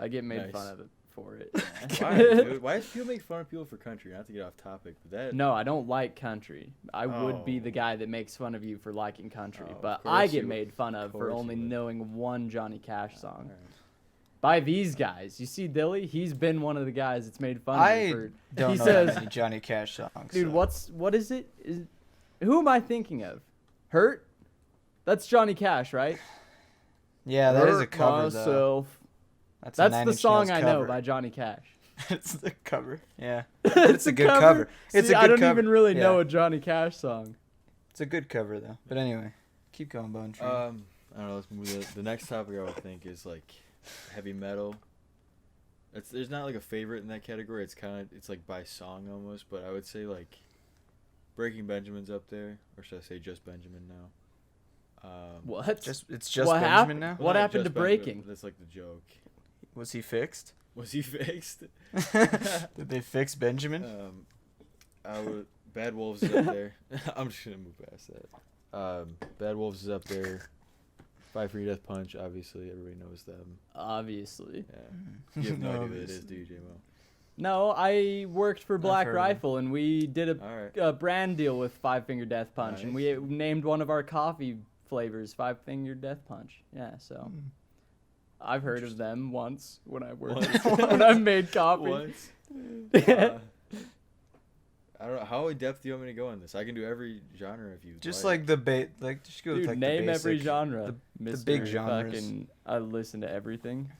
I get made fun of it for it. Why, dude? Why do people make fun of people for country? Not to get off topic, but that. No, I don't like country. I would be the guy that makes fun of you for liking country, but I get made fun of for only knowing one Johnny Cash song. Right. By these guys. You see Dilly? He's been one of the guys that's made fun of me for. Don't know any Johnny Cash songs. Dude, what is it? Who am I thinking of? Hurt? That's Johnny Cash, right? Yeah, that is a cover myself. though. That's the song I know by Johnny Cash. It's the cover. Yeah. It's a good cover. It's a good I don't cover. even really know a Johnny Cash song. It's a good cover though. But anyway, keep going, Bone Train. I don't know. Let's move the next topic I would think is like heavy metal. There's not like a favorite in that category. It's like by song almost, but I would say like Breaking Benjamin's up there, or should I say just Benjamin now? What? It's just Benjamin now? What happened to Benjamin, Breaking? that's like the joke. Was he fixed? Was he fixed? Did they fix Benjamin? Bad Wolves is up there. I'm just gonna move past that. Bad Wolves is up there. Five for Your Death Punch, obviously everybody knows them. Obviously. Yeah. You have no idea who it is, do you, Jaemo? No, I worked for Black Rifle, and we did a brand deal with Five Finger Death Punch, and we named one of our coffee flavors Five Finger Death Punch. Yeah, so I've heard of them once when I worked when I made coffee. Once. I don't know how in depth do you want me to go on this. I can do every genre if you just like the just go Dude, with like name the basic, every genre. the big genres. I listen to everything.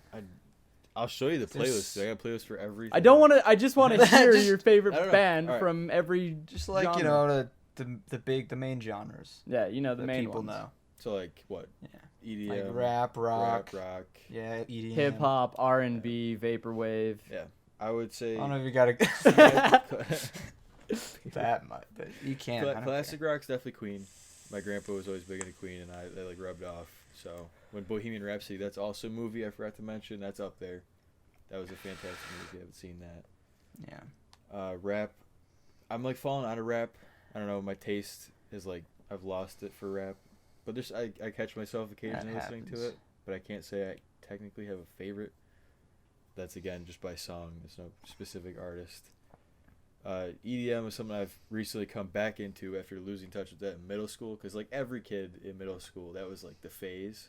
I'll show you the playlist. I got a playlist for everything. I don't want to. I just want to hear your favorite band from every. Just like genre. the main genres. Yeah, you know the that main people ones. know. So like what? Yeah. EDM, Like rap, rock. Yeah. Yeah, EDM. Hip hop, R&B, vaporwave. Yeah. I would say. I don't know if you got that much, but you can't. I don't Classic care. rock's definitely Queen. My grandpa was always big into Queen, and they like rubbed off. So when Bohemian Rhapsody, that's also a movie I forgot to mention. That's up there. That was a fantastic movie. If you haven't seen that. Yeah. Rap. I'm like falling out of rap. I don't know. My taste is like I've lost it for rap. But there's I catch myself occasionally listening to it. But I can't say I technically have a favorite. That's again just by song. There's no specific artist. EDM is something I've recently come back into after losing touch with that in middle school. Because like every kid in middle school, that was like the phase.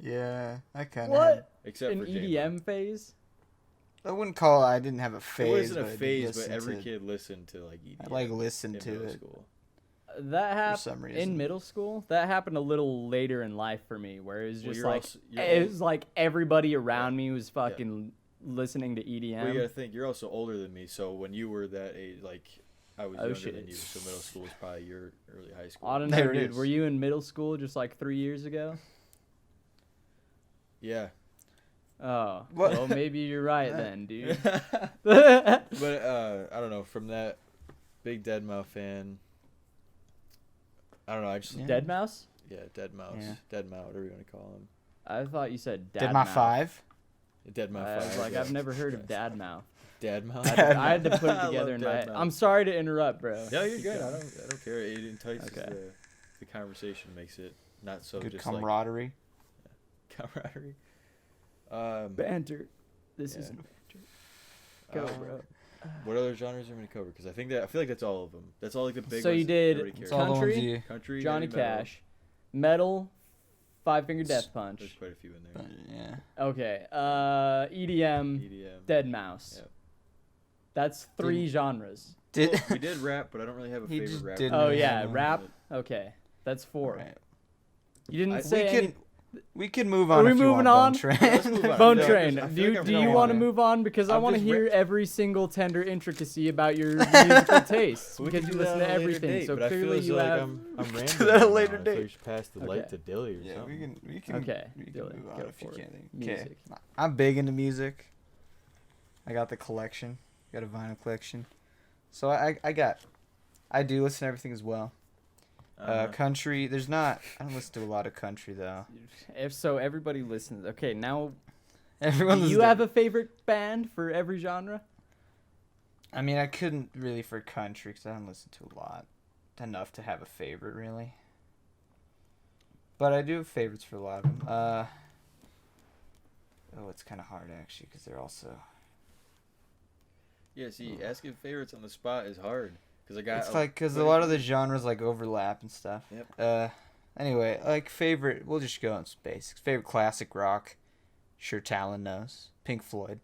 Yeah, I kind of. What? Except An for Jaemo. EDM phase? I wouldn't call it. I didn't have a phase. It wasn't a but I did phase, but listen every to- kid listened to like EDM. I like listened in to middle it. school. That happened some in reason. middle school. That happened a little later in life for me, where it was Well, just you're like also- you're it old. was like everybody around me was fucking listening to EDM. Well, you gotta think you're also older than me, so when you were that age, like I was Oh, younger shit. than you, so middle school was probably your early high school. I don't know, There it dude. is. Were you in middle school just like 3 years ago? Yeah. Oh, What? well, maybe you're right then, dude. But I don't know. From that big Deadmau5 fan, I don't know. I just Yeah. Dead Mouse? Deadmau5, Yeah. Deadmau, whatever you want to call him. I thought you said Dad Did my Mouth. 5? Deadmau5. I was like, yeah. I've never heard of Dad Mouth. Dadmau. I had to put I it together love in my. Deadmau5. I'm sorry to interrupt, bro. No, you're Keep good. going. I don't care. It entices Okay. the conversation, makes it not so Good just camaraderie. like camaraderie. Banter. This Yeah. isn't go, Um, bro. What other genres are we gonna cover? Because I feel like that's all of them. That's all like the big. So ones you that did everybody cares It's all the Country? ones you. Country, Johnny heavy metal. Cash, metal, Five Finger Death There's Punch. quite a few in there. Yeah. Okay. EDM, EDM. Dead Mouse. Yep. That's 3 genres. Did We did rap, but I don't really have a He favorite just rapper. didn't Oh really yeah, have rap. Okay, that's 4. Right. You didn't I- say we any. can we can move Are on. we if you moving want, on? Bone Train. Yeah, let's move on. Bone Yeah, Train. I Do feel you, like I'm do you going want to on. move on? Because I I'm want to just hear re- every single tender intricacy about your musical tastes. We Because can you do that listen on to a later everything. date, So but I feel clearly as you though, like, have. I'm rambling that at a now. later I feel like date. we should pass the light Okay. to Dilly or Yeah, something. we can. Okay, we can Dilly, move on go if you for it. can. Music. I'm big into music. I got the collection. Got a vinyl collection. So I do listen to everything as well. Country. I don't listen to a lot of country though. If so, everybody listens. Okay, now Everyone. do you have a favorite band for every genre? I mean, I couldn't really for country because I don't listen to a lot. Enough to have a favorite, really. But I do have favorites for a lot of them. It's kind of hard actually because they're also. Yeah, see, asking favorites on the spot is hard because I got. It's like because a lot of the genres like overlap and stuff. Yep. Anyway, like favorite, we'll just go on some basics. Favorite classic rock, sure Talon knows. Pink Floyd.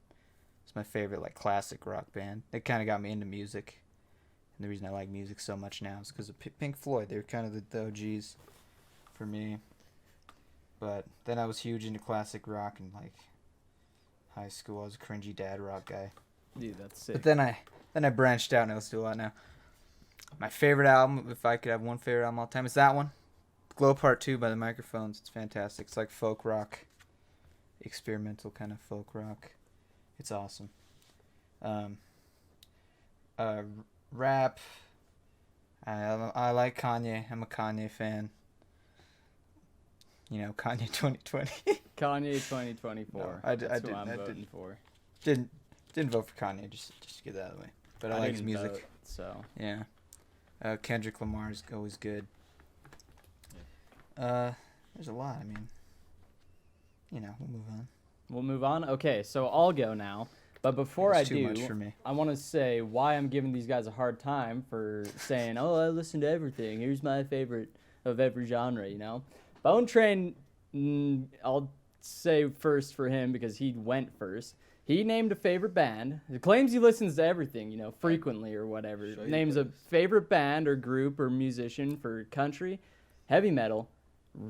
It's my favorite like classic rock band. They kind of got me into music, and the reason I like music so much now is because of Pink Floyd. They were kind of the OGs for me. But then I was huge into classic rock in like high school. I was a cringy dad rock guy. Dude, that's sick. But then I branched out and I listen to a lot now. My favorite album, if I could have one favorite album all time, is that one. Glow Part 2 by the Microphones. It's fantastic. It's like folk rock. Experimental kind of folk rock. It's awesome. Rap. I like Kanye. I'm a Kanye fan. You know, Kanye 2020. Kanye 2024. No, I That's who didn't- I'm I voting didn't. for. Didn't vote for Kanye, just to get that out of the way. But I like his didn't music. vote, so Yeah. Kendrick Lamar is always good. There's a lot. I mean, we'll move on. we'll move on. Okay, so I'll go now. But before It's I too much do, for me. I want to say why I'm giving these guys a hard time for saying, "Oh, I listen to everything. Here's my favorite of every genre." Bone Train. I'll say first for him because he went first. He named a favorite band. He claims he listens to everything, frequently or whatever. Sure he Names a does. favorite band or group or musician for country, heavy metal,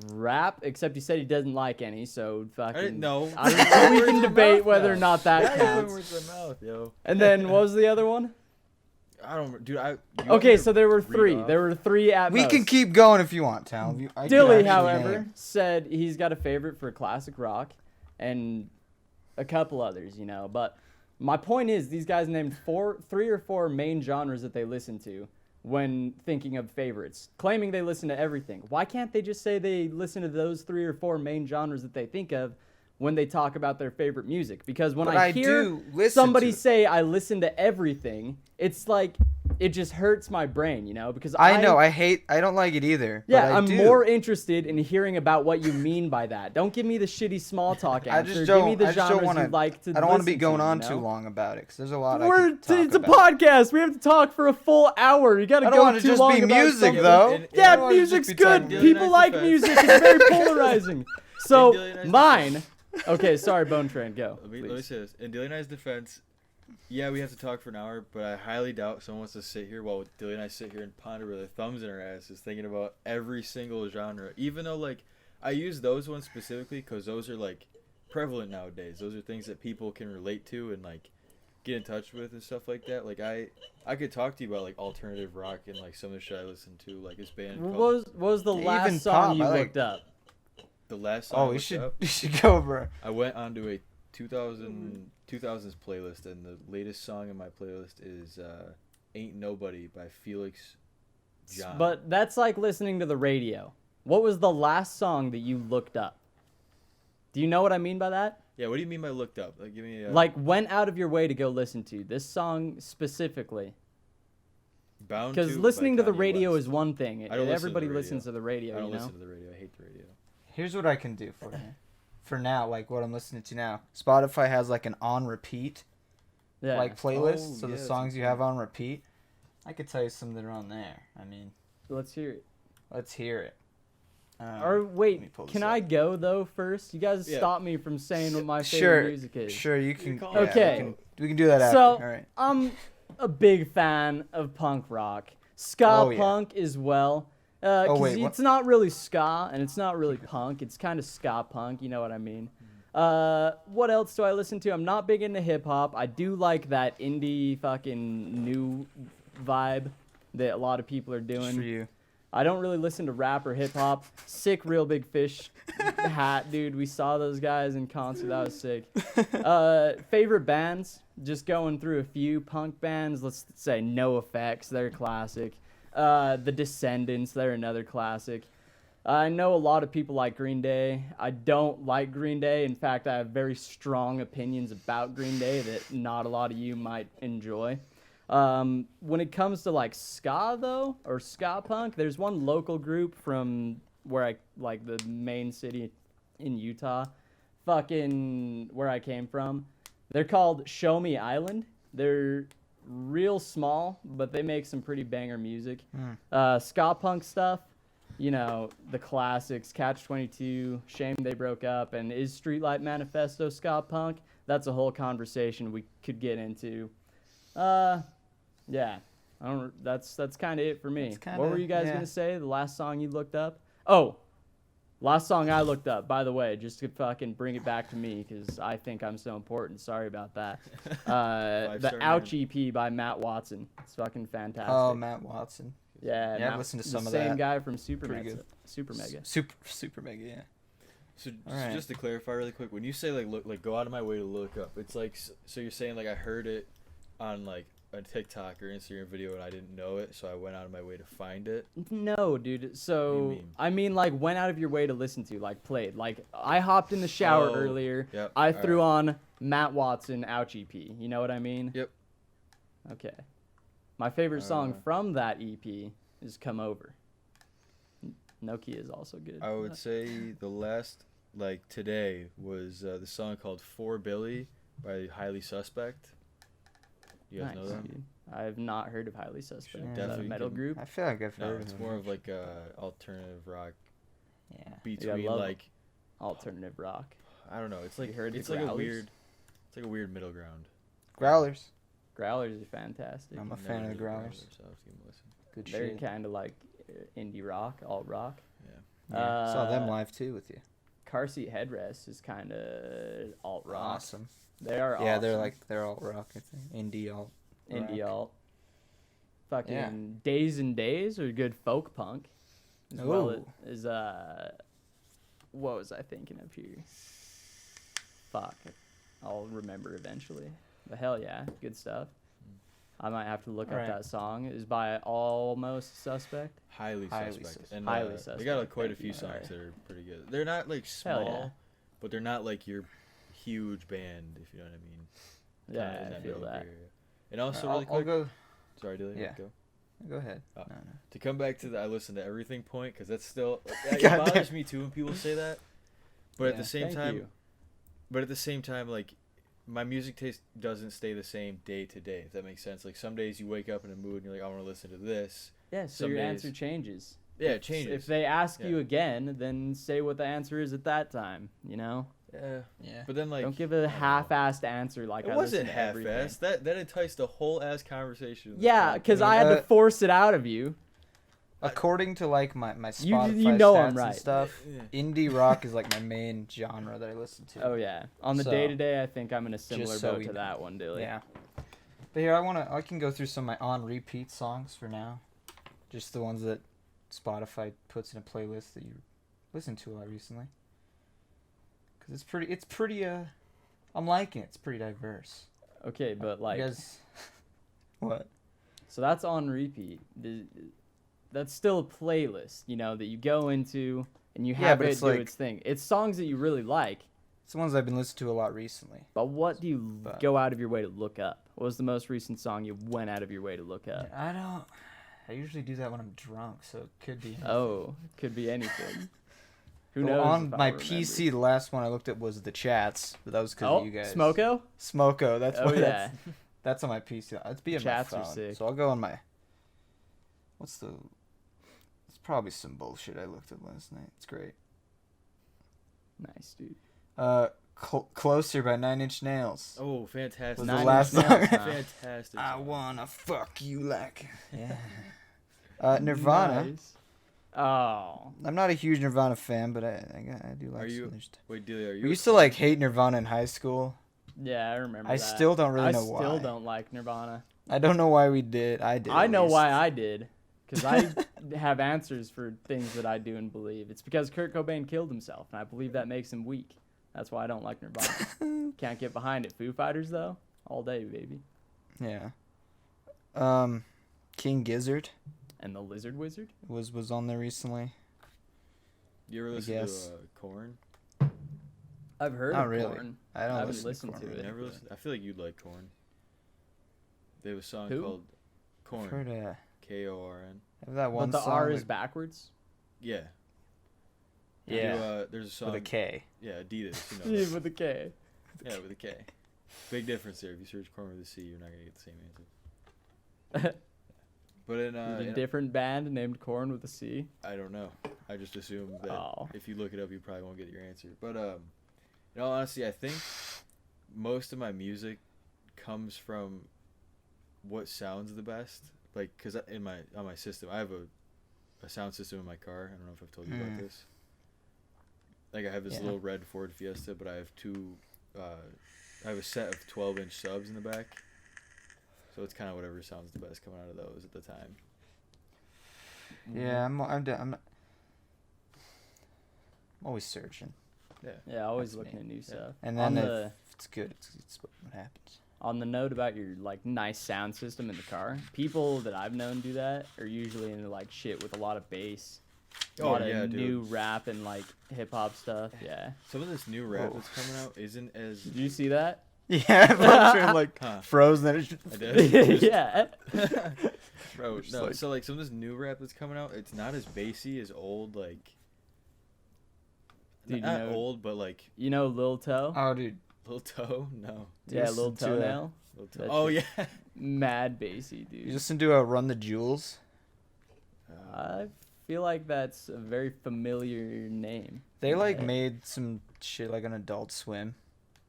rap. Except he said he doesn't like any, so fucking. I didn't know. I don't know. We Words can in my debate mouth whether or now. not that Yeah, you put counts. words in my mouth, yo. And then what was the other one? I don't, dude. Okay, so there were read three. off? There were three at We most. can keep going if you want, Tal. Dilly, however, said he's got a favorite for classic rock and a couple others, you know. But my point is, these guys named three or four main genres that they listen to when thinking of favorites, claiming they listen to everything. Why can't they just say they listen to those 3 or 4 main genres that they think of when they talk about their favorite music? Because when I hear somebody say I listen to everything, it's like it just hurts my brain, you know, because I know I don't like it either. Yeah, but I'm more interested in hearing about what you mean by that. Don't give me the shitty small talk answer. Give me the genres you like to. I don't want to be going on you know? too long about it because there's a lot. It's a podcast. We have to talk for a full hour. You got to go too long about music something. though. Yeah, music's good. People like music. It's very polarizing. So mine. Okay, sorry, Bone Train. Go. Let me say this. In Dilly and I's defense, yeah, we have to talk for an hour, but I highly doubt someone wants to sit here while Dilly and I sit here and ponder with their thumbs in our asses thinking about every single genre. Even though, like, I use those ones specifically because those are, like, prevalent nowadays. Those are things that people can relate to and, like, get in touch with and stuff like that. Like, I could talk to you about, like, alternative rock and, like, some of the shit I listen to, like, this band called... What was the last song you looked up? The last song we should go over. I went onto a 2000s playlist, and the latest song in my playlist is Ain't Nobody by Felix John. But that's like listening to the radio. What was the last song that you looked up? Do you know what I mean by that? Yeah, what do you mean by looked up? Like, give me a... Like, went out of your way to go listen to. This song specifically. Because listening to the radio is one thing. Everybody listens to the radio, I don't you know? listen to the radio. I hate the radio. Here's what I can do for you. For now, like what I'm listening to now, Spotify has like an on repeat, like playlist. So the songs you have on repeat, I could tell you some that are on there. I mean, let's hear it. Let's hear it. Or wait, can I go though first? You guys stop me from saying what my favorite music is. Sure, you can. Okay, we can do that after. So all right. I'm a big fan of punk rock, ska punk as well. It's not really ska and it's not really punk. It's kind of ska punk, you know what I mean? What else do I listen to? I'm not big into hip hop. I do like that indie fucking new vibe that a lot of people are doing. Just for you. I don't really listen to rap or hip hop. Sick Real Big Fish hat, dude. We saw those guys in concert. That was sick. Favorite bands? Just going through a few punk bands. Let's say No Effects. They're classic. The Descendants, they're another classic. I know a lot of people like Green Day. I don't like Green Day. In fact, I have very strong opinions about Green Day that not a lot of you might enjoy. When it comes to like ska though, or ska punk, there's one local group from where I, like the main city in Utah, fucking where I came from. They're called Show Me Island. They're real small, but they make some pretty banger music. Ska punk stuff, you know, the classics, Catch-22, Shame They Broke Up, and is Streetlight Manifesto ska punk? That's a whole conversation we could get into. Yeah, that's kind of it for me. What were you guys gonna say? The last song you looked up? Oh, last song I looked up, by the way, just to fucking bring it back to me, because I think I'm so important. Sorry about that. The Ouch EP by Matt Watson. It's fucking fantastic. Oh, Matt Watson. Yeah, I've listened to some of that. that. The same guy from Super Mega. Super Mega, yeah. So just to clarify really quick, when you say like go out of my way to look up, it's like, so you're saying like I heard it on like a TikTok or Instagram video and I didn't know it, so I went out of my way to find it? No, dude. So I mean like went out of your way to listen to, like played. Like I hopped in the shower earlier. Yep. I threw on Matt Watson Ouch EP. You know what I mean? Yep. Okay. My favorite song from that EP is Come Over. Nokia is also good. I would say the last, like today, was the song called For Billy by Highly Suspect. You guys know them? Dude. I have not heard of Highly Suspect. Is that a Definitely metal group? I feel like I've heard it's of more them. of like alternative rock. Yeah. Between like alternative rock. I don't know. It's like it's like a weird middle ground. Growlers. Growlers are fantastic. I'm a fan of the Growlers. So I'll give them a listen. Good They're shit. kind of like indie rock, alt rock. Yeah. Saw them live too with you. Car Seat Headrest is kind of alt rock. Awesome. They are. Yeah, awesome. they're alt rock. I think indie alt. Indie alt. fucking Days and Days or good folk punk. As well as what was I thinking of here? Fuck. I'll remember eventually. But hell yeah, good stuff. I might have to look up that song. It's by Almost Suspect. Highly Suspect. And, Highly Suspect. They got like, quite a few songs that are pretty good. They're not like small, but they're not like your huge band, if you know what I mean. Yeah, I feel that. And also, really quick. I'll go. Sorry, Dilly. Yeah. Go. Go ahead. No. No. To come back to the I listen to everything point, because that's still it bothers me too when people say that. But at the same time, like my music taste doesn't stay the same day to day. If that makes sense. Like some days you wake up in a mood and you're like, I want to listen to this. Yeah. So your answer changes. Yeah, it changes. If they ask you again, then say what the answer is at that time. You know. Yeah. But then, like, don't give a half-assed answer like it I wasn't half-assed. That enticed a whole ass conversation. Yeah, because I had to force it out of you. According to like my Spotify you know stats I'm right. and stuff, indie rock is like my main genre that I listen to. Oh yeah, on the day-to-day, I think I'm in a similar boat to that one, Dilly. Yeah. But here I can go through some of my on repeat songs for now, just the ones that Spotify puts in a playlist that you listened to a lot recently. Cause it's pretty I'm liking it. It's pretty diverse. Okay, but like, what? So that's on repeat. That's still a playlist, you know, that you go into and you have it do its thing. It's songs that you really like. It's the ones I've been listening to a lot recently. But what do you go out of your way to look up? What was the most recent song you went out of your way to look up? I usually do that when I'm drunk, so it could be anything. Oh, it could be anything. Who knows? On my PC, the last one I looked at was the chats, but that was because of you guys. Smoko. That's that's on my PC. It's be on chats my phone. Are sick. So I'll go on my. It's probably some bullshit I looked at last night. It's great. Nice, dude. Closer by 9 Inch Nails. Oh, fantastic! Was the last song. Fantastic. I wanna fuck you like. Yeah. Nirvana. Nice. Oh. I'm not a huge Nirvana fan, but I do like. Wait, Dilly, are you? We used to like hate Nirvana in high school. Yeah, I remember. I still don't really know why. I still don't like Nirvana. I don't know why we did. I did. I know why I did. Because I have answers for things that I do and believe. It's because Kurt Cobain killed himself, and I believe that makes him weak. That's why I don't like Nirvana. Can't get behind it. Foo Fighters, though, all day, baby. Yeah. King Gizzard. And the Lizard Wizard? Was on there recently. You ever listen to Korn? I've heard of Korn. I haven't listened to it. Never listened. I feel like you'd like Korn. They have a song called Korn. I've heard Korn. Have that one but the song R is backwards? Yeah. Yeah. There's a song with a K. Yeah, Adidas. You know, with a K. Yeah, with a K. Big difference there. If you search Korn with a C, you're not gonna get the same answer. But in a different band named Korn with a C. I don't know. I just assume that if you look it up, you probably won't get your answer. But in all honesty, I think most of my music comes from what sounds the best. Like, cause on my system, I have a sound system in my car. I don't know if I've told you about this. Like, I have this little red Ford Fiesta, but I have I have a set of 12-inch subs in the back. So it's kind of whatever sounds the best coming out of those at the time. Yeah, I'm always searching. Yeah, always looking at new stuff. And then if it's good, it's what happens. On the note about your like nice sound system in the car, people that I've known do that are usually into like shit with a lot of bass. A lot of new rap and like hip hop stuff. Yeah. Some of this new rap that's coming out isn't as. Did you see that? Yeah, I'm like frozen. I did. Yeah. Bro, no. So like some of this new rap that's coming out, it's not as bassy as old like. Dude, not old, but like. You know Lil Toe? Oh, dude. Lil Toe? No. Yeah, Lil Toenail. Oh yeah. Mad bassy, dude. You listen to Run the Jewels? I feel like that's a very familiar name. They like made some shit like on Adult Swim.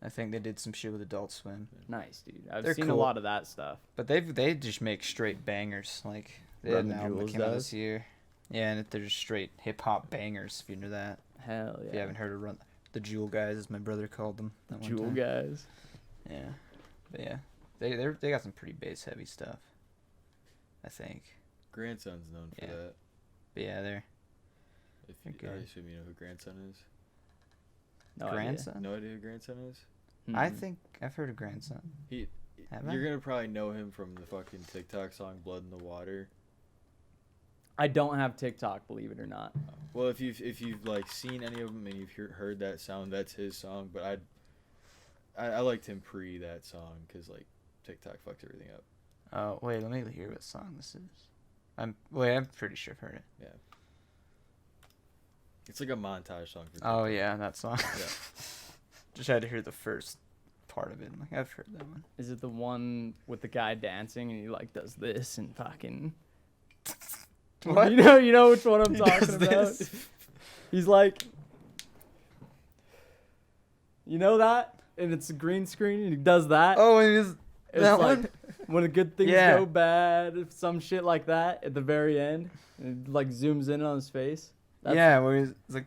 I think they did some shit with Adult Swim. Nice, dude. I've seen a lot of that stuff. But they just make straight bangers. Like they had an album that came out this year. Yeah, and they're just straight hip hop bangers. If you know that. Hell yeah. If you haven't heard of the Jewel Guys, as my brother called them. Jewel Guys. Yeah, but yeah, they got some pretty bass heavy stuff. I think. Grandson's known for that. But yeah, they're I good. assume you know who Grandson is. No Grandson? No idea who Grandson is? idea. I think I've heard of Grandson. Have I? You're gonna probably know him from the fucking TikTok song "Blood in the Water." I don't have TikTok, believe it or not. Well, if you've like seen any of them and you've heard that sound, that's his song. But I liked him pre that song because like TikTok fucked everything up. Oh wait, let me hear what song this is. I'm pretty sure I've heard it. Yeah. It's like a montage song. For Oh TikTok. yeah, that song. Yeah. Just had to hear the first part of it. I'm like, I've heard that one. Is it the one with the guy dancing and he like does this and fucking? What? You know which one I'm He talking does about. this? He's like, you know that, and it's a green screen and he does that. Oh, it is It's that like one. when the good things Yeah. go bad, some shit like that at the very end, and it like zooms in on his face. Yeah, where it's like.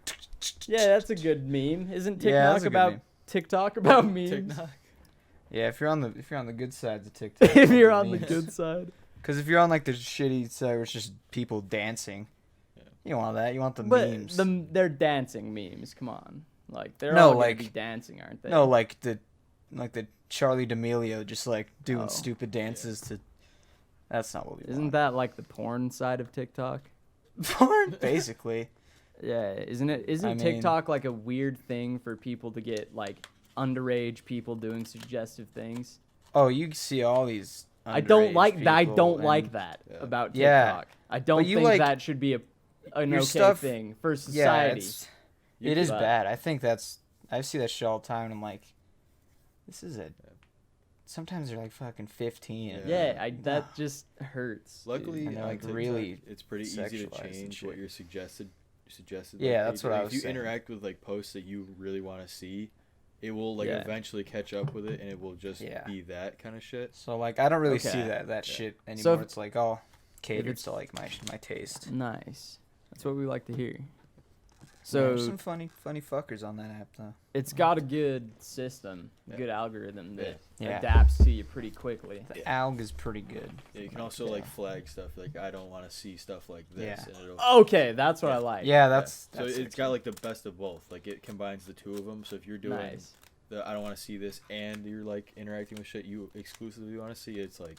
Yeah, that's a good meme. Isn't Yeah, TikTok that's a good about meme. TikTok about memes? TikTok. Yeah, if you're on the good side of TikTok. If you're on the good side. Because if you're on like the shitty side where it's just people dancing, you don't want that. You want the But memes. they're dancing memes. Come on, like they're No, all gonna like- be dancing, aren't they? No, like the Charlie D'Amelio just like doing Oh. stupid dances to. That's not what we Isn't want. that like the porn side of TikTok? Porn? Basically. Yeah, isn't it? Isn't I mean- TikTok like a weird thing for people to get like underage people doing suggestive things? Oh, you see all these. I don't underage like that. I people don't like and- that Yeah. about Yeah. TikTok. I don't you think like- that should be an Your okay stuff- thing for Yeah, society. it is But- bad. I think I see that shit all the time, and I'm like, this is it. Sometimes they're like fucking 15. and- Yeah, that just hurts. dude. Luckily, And they're, on like, TikTok, really it's pretty easy to sexualized and change shit. what your suggested. Yeah, like, that's page. what I Like, was If you saying. interact with like posts that you really want to see, it will like Yeah. eventually catch up with it, and it will just Yeah. be that kind of shit. So like, I don't really see Okay. that Yeah. shit anymore. So if- It's like all catered it's- to like my taste. Nice. That's what we like to hear. So So there's some funny fuckers on that app though. it's got a good system, Yeah. good algorithm that Yeah. adapts to you pretty quickly. The alg is pretty good. Yeah, you can also like flag stuff like I don't want to see stuff like this, Yeah. and it'll. Okay, that's what I like. Yeah, that's So that's it's got like the best of both. Like it combines the two of them. So if you're doing Nice. the I don't want to see this, and you're like interacting with shit you exclusively want to see, it's like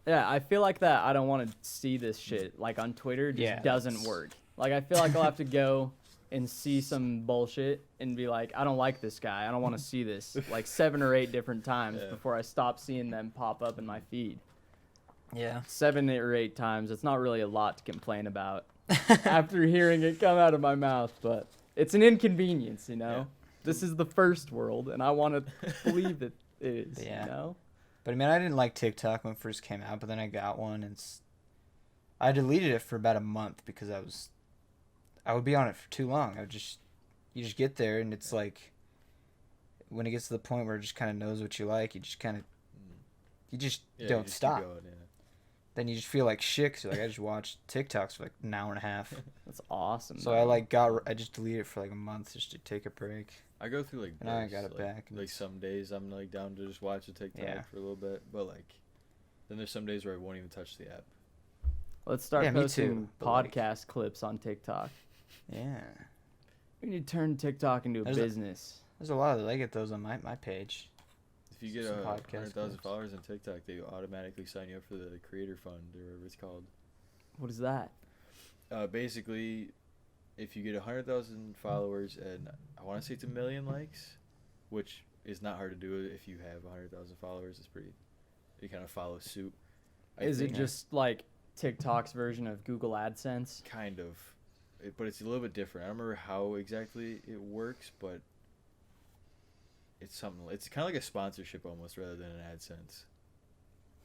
Yeah, I feel like that I don't want to see this shit like on Twitter just Yeah, doesn't that's- work. Like I feel like I'll have to go and see some bullshit and be like, I don't like this guy. I don't want to see this like 7 or 8 different times Yeah. before I stop seeing them pop up in my feed. yeah. 7 or 8 times. It's not really a lot to complain about after hearing it come out of my mouth, but it's an inconvenience, you know. Yeah. This is the first world, and I want to believe that it is. Yeah. You know. But I mean, I didn't like TikTok when it first came out, but then I got one and I deleted it for about a month because I would be on it for too long. You just get there and it's like, when it gets to the point where it just kind of knows what you like, you just yeah, don't you just keep stop. going, yeah. Then you just feel like shit 'cause, like I just watched TikToks for like an hour and a half. That's awesome. So though. I just deleted it for like a month just to take a break. I go through like And now I bursts, got it like, back, and Like it's- some days I'm like down to just watch a TikTok Yeah. for a little bit, but like then there's some days where I won't even touch the app. Let's start Yeah, me posting too, but, like- podcast clips on TikTok. Yeah. We need to turn TikTok into a There's a- business. There's a lot of I get those on my page. If you get Some 100,000 podcast clips. followers on TikTok, they automatically sign you up for the creator fund or whatever it's called. What is that? Basically, if you get 100,000 followers and I want to say it's 1 million likes, which is not hard to do if you have 100,000 followers. It's pretty. You kind of follow suit. Is it think. just like TikTok's version of Google AdSense? Kind of, but it's a little bit different. I don't remember how exactly it works, but it's something. It's kind of like a sponsorship almost, rather than an AdSense.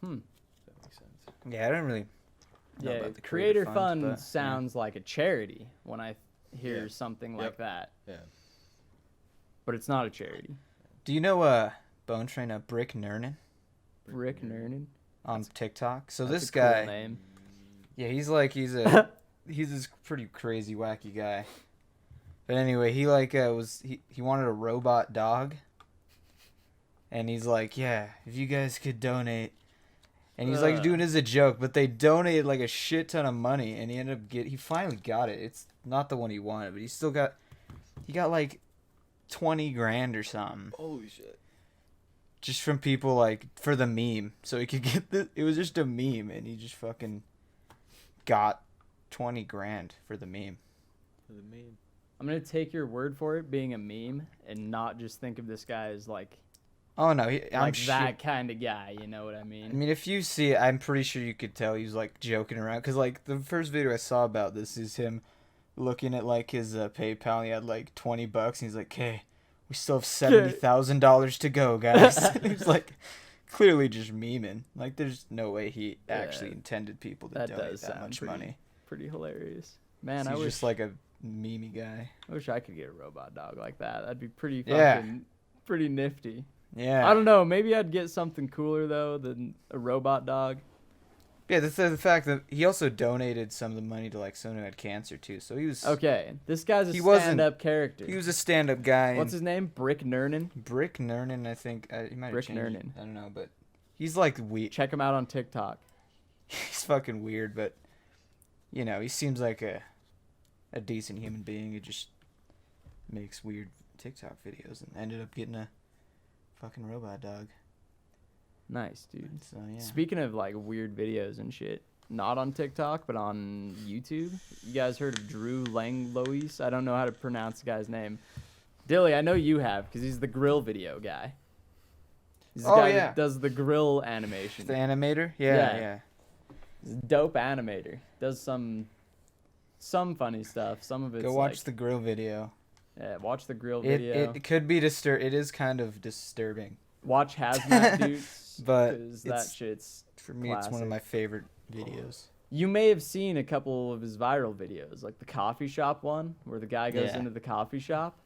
Hmm. If that makes sense. Yeah, I don't really know Yeah, about the Creator fund, Fund but, yeah. sounds like a charity when I hear Yeah. something Yep. like that. Yeah. But it's not a charity. Do you know Bone Train Brick Nernan Rick Nernan. on TikTok? So That's this a cool guy, name. yeah, he's this pretty crazy wacky guy. But anyway, he he wanted a robot dog. And he's like, yeah, if you guys could donate And he's like doing it as a joke, but they donated like a shit ton of money, and he finally got it. It's not the one he wanted, but he got like 20 grand or something. Holy shit. Just from people like for the meme. So he could get it was just a meme, and he just fucking got 20 grand for the meme. For the meme. I'm going to take your word for it being a meme and not just think of this guy as like Oh no, I'm like that kind of guy, you know what I mean? I mean, if you see it, I'm pretty sure you could tell he was like joking around. Cause like the first video I saw about this is him looking at like his PayPal. And he had like $20, and he's like, "Okay, we still have $70,000 to go, guys." He's like clearly just memeing. Like, there's no way he actually intended people to donate that much money. Pretty hilarious, man. So he's just like a memey guy. I wish I could get a robot dog like that. That'd be pretty fucking pretty nifty. Yeah. I don't know. Maybe I'd get something cooler though than a robot dog. Yeah, the fact that he also donated some of the money to like someone who had cancer too. So he was okay. This guy's a stand-up character. He was a stand-up guy. What's his name? Brick Nernan. Brick Nernan, I think. He might have changed Nernan. it. I don't know, but he's like weird. Check him out on TikTok. He's fucking weird, but you know, he seems like a decent human being who just makes weird TikTok videos and ended up getting a fucking robot dog. Nice, dude. So yeah. Speaking of like weird videos and shit, not on TikTok but on YouTube. You guys heard of Drew Langlois? I don't know how to pronounce the guy's name. Dilly, I know you have because he's the grill video guy. He's the guy that does the grill animation. The animator? Yeah. He's a dope animator. Does some funny stuff. Some of it's Go watch the grill video. Yeah, watch the grill video. It could be It is kind of disturbing. Watch Hazmat Dudes, but that shit's for me. classic. It's one of my favorite videos. You may have seen a couple of his viral videos, like the coffee shop one, where the guy goes into the coffee shop.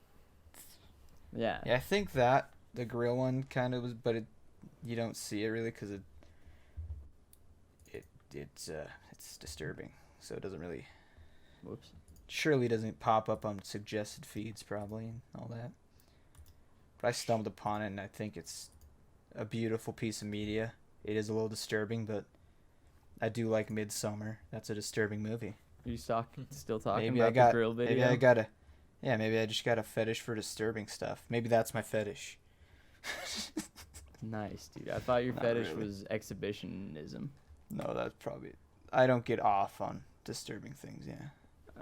Yeah. Yeah, I think that the grill one kind of was, but you don't see it really because it's disturbing, so it doesn't really. Whoops. Surely doesn't pop up on suggested feeds probably and all that. But I stumbled upon it and I think it's a beautiful piece of media. It is a little disturbing, but I do like Midsummer. That's a disturbing movie. Are you still talking maybe about the grill video? Maybe I just got a fetish for disturbing stuff. Maybe that's my fetish. Nice, dude. I thought your Not fetish really. was exhibitionism. No, that's probably. I don't get off on disturbing things. Yeah.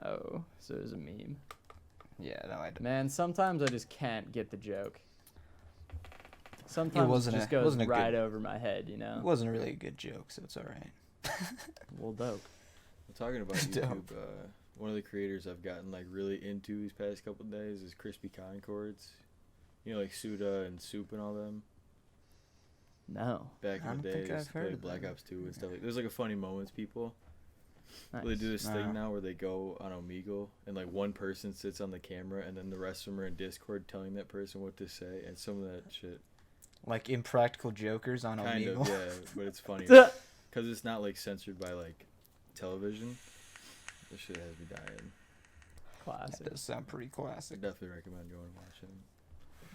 Oh, so it was a meme. Yeah, no, I don't. Man, sometimes I just can't get the joke. Sometimes wasn't it just a- goes wasn't a right good- over my head, you know? It wasn't really a good joke, so it's all right. Well, dope. I'm talking about YouTube. One of the creators I've gotten like really into these past couple of days is Crispy Concords. You know, like Suda and Soup and all them. No. Back I in don't the think day, I've used to heard play of Black them. Ops 2 and stuff. Like, there's like a funny moments people. Nice. They do this Uh-huh. thing now where they go on Omegle and like one person sits on the camera and then the rest of them are in Discord telling that person what to say, and some of that shit. Like Impractical Jokers on Kind Omegle. of, yeah, but it's funny because it's not like censored by like television. This shit has me dying. Classic. That does sound pretty I classic. definitely recommend going and watching.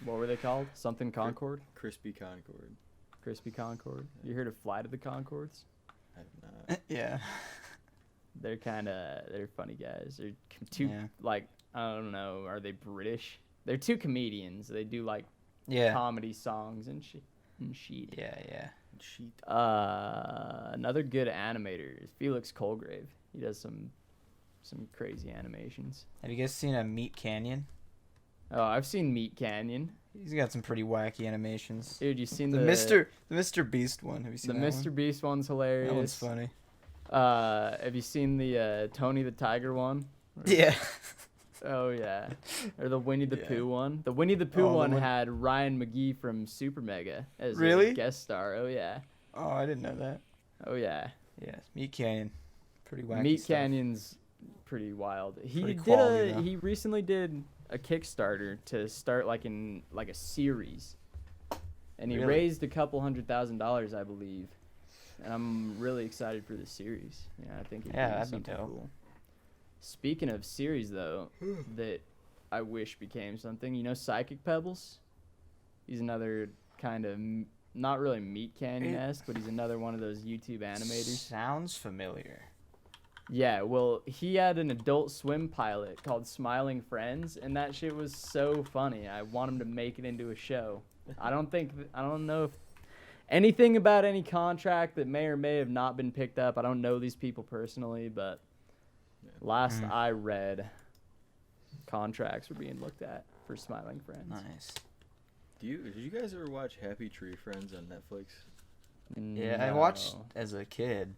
What were they called? Something Concord? Crispy Concord. Crispy Concord. You heard of Flight of the Concords? I have not. Yeah. They're funny guys. They're Yeah. like, I don't know, are they British? They're two comedians. They do like Yeah. comedy songs and shit. Yeah. Sheet. Another good animator is Felix Colgrave. He does some crazy animations. Have you guys seen Meat Canyon? Oh, I've seen Meat Canyon. He's got some pretty wacky animations. Dude, you seen The Mr. Beast one. Have you the seen that Mr. one? Beast one's hilarious. That one's funny. Have you seen the Tony the Tiger one? Yeah. Oh yeah, or the Winnie the Yeah. Pooh one. The Winnie the Pooh Oh, the one one- had Ryan McGee from Super Mega as a Really? guest star. Oh yeah, Oh, I didn't know that. oh yeah. Yeah. Meat Canyon. Pretty wacky Meat stuff. Canyon's pretty wild. Pretty quality, though. He recently did a Kickstarter to start like a series, and he Really? raised a couple $100,000, I believe. And I'm really excited for the series. Yeah, I think it'd Yeah, be that'd be something dope. cool. Speaking of series, though, that I wish became something, you know, Psychic Pebbles? He's another kind of not really Meat Canyon-esque, but he's another one of those YouTube animators. Sounds familiar. Yeah, well, he had an Adult Swim pilot called Smiling Friends, and that shit was so funny. I want him to make it into a show. I don't know if anything about any contract that may or may have not been picked up. I don't know these people personally, but last I read, contracts were being looked at for Smiling Friends. Nice. Did you guys ever watch Happy Tree Friends on Netflix? Yeah, I No. watched as a kid.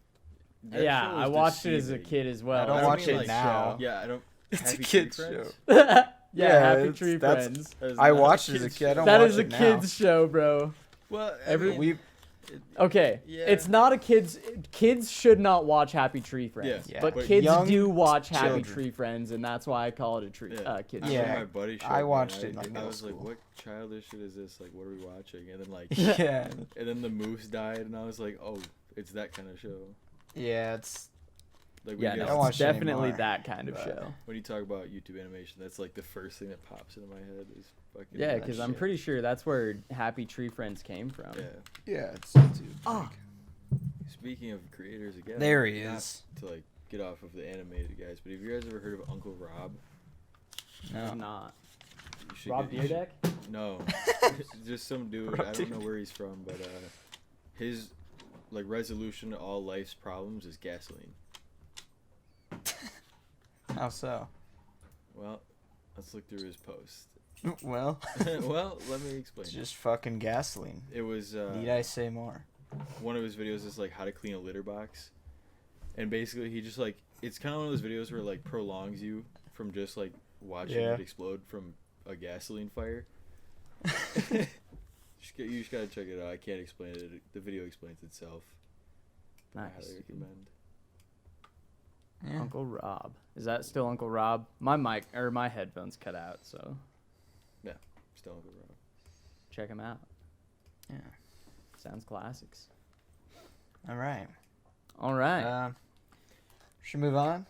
That Yeah, show was I watched it as a deceiving. kid as well. I don't I watch mean, it like, now. Yeah, I don't. It's a Happy kid's Tree show. Friends? Yeah, Happy it's- Tree that's- Friends. That is I not a watched it as a kid's kid. I don't show. That watch is a it now. kid's show, bro. Well, We Okay, Yeah. it's not a kids should not watch Happy Tree Friends, Yeah. but But kids young do watch Happy children. Tree Friends, and that's why I call it a kids I show. remember Yeah, my buddy showed I me, watched and it in, like, I middle was like, school. "What childish shit is this? Like, what are we watching?" And then like, yeah, and then the moose died, and I was like, "Oh, it's that kind of show." yeah, it's Like, Yeah, when, I you don't no, watch it's it definitely anymore, that kind of but- show. when you talk about YouTube animation, that's like the first thing that pops into my head is fucking. Yeah, that because I'm shit. pretty sure that's where Happy Tree Friends came from. Yeah. it's YouTube. Ah. Speaking of creators again. There he not is. To like get off of the animated guys, but have you guys ever heard of Uncle Rob? I'm No. not. You should Rob you should- Deerdeck? No, just some dude. Rob I don't know where he's from, but his like resolution to all life's problems is gasoline. How so? Well, let's look through his post. Well, Well, let me explain. it's just fucking gasoline. It was Need I say more? one of his videos is like how to clean a litter box, and basically he just like it's kind of one of those videos where it like prolongs you from just like watching Yeah. it explode from a gasoline fire. You just gotta check it out. I can't explain it. The video explains itself. I Nice. highly recommend. Yeah. Uncle Rob. Is that still Uncle Rob? My mic or my headphones cut out, so Still Uncle Rob. check him out. Yeah. Sounds classics. All right. All right. Should we move on?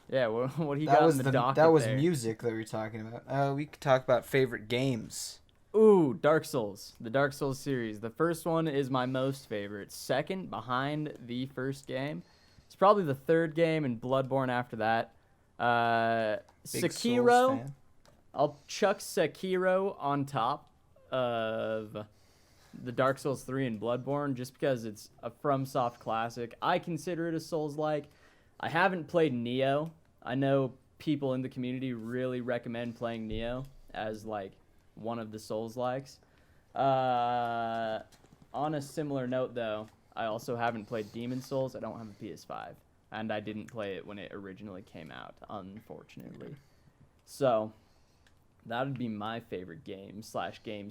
Yeah. What do you That got was in the docket that was there? music that we were talking about. We could talk about favorite games. Ooh, Dark Souls. The Dark Souls series. The first one is my most favorite. Second, behind the first game. It's probably the third game, and Bloodborne after that. Big Sekiro. Souls fan. I'll chuck Sekiro on top of the Dark Souls 3 and Bloodborne just because it's a FromSoft classic. I consider it a Souls-like. I haven't played Neo. I know people in the community really recommend playing Neo as like one of the Souls-likes. On a similar note though, I also haven't played Demon Souls. I don't have a PS5 and I didn't play it when it originally came out, unfortunately. So that would be my favorite game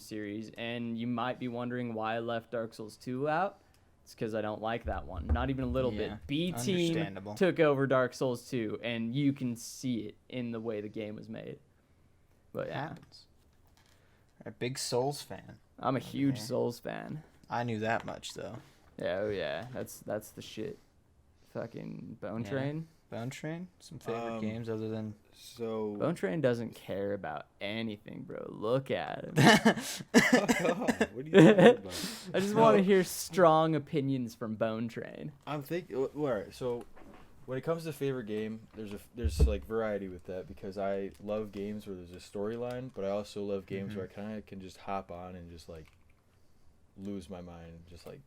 series, and you might be wondering why I left Dark Souls 2 out. It's because I don't like that one. Not even a little bit. Yeah, B-Team understandable. took over Dark Souls 2, and you can see it in the way the game was made. But yeah, Happens. A big Souls fan. I'm a huge Okay. Souls fan. I knew that much though. Yeah, oh yeah, that's the shit. Fucking Bone Yeah. Train. Bone Train. Some favorite games other than. So Bone Train doesn't care about anything, bro. Look at him. fuck off. What are you talking about? I just No. want to hear strong opinions from Bone Train. I'm thinking. All right. So when it comes to favorite game, there's like variety with that because I love games where there's a storyline, but I also love games where I kind of can just hop on and just like lose my mind and just like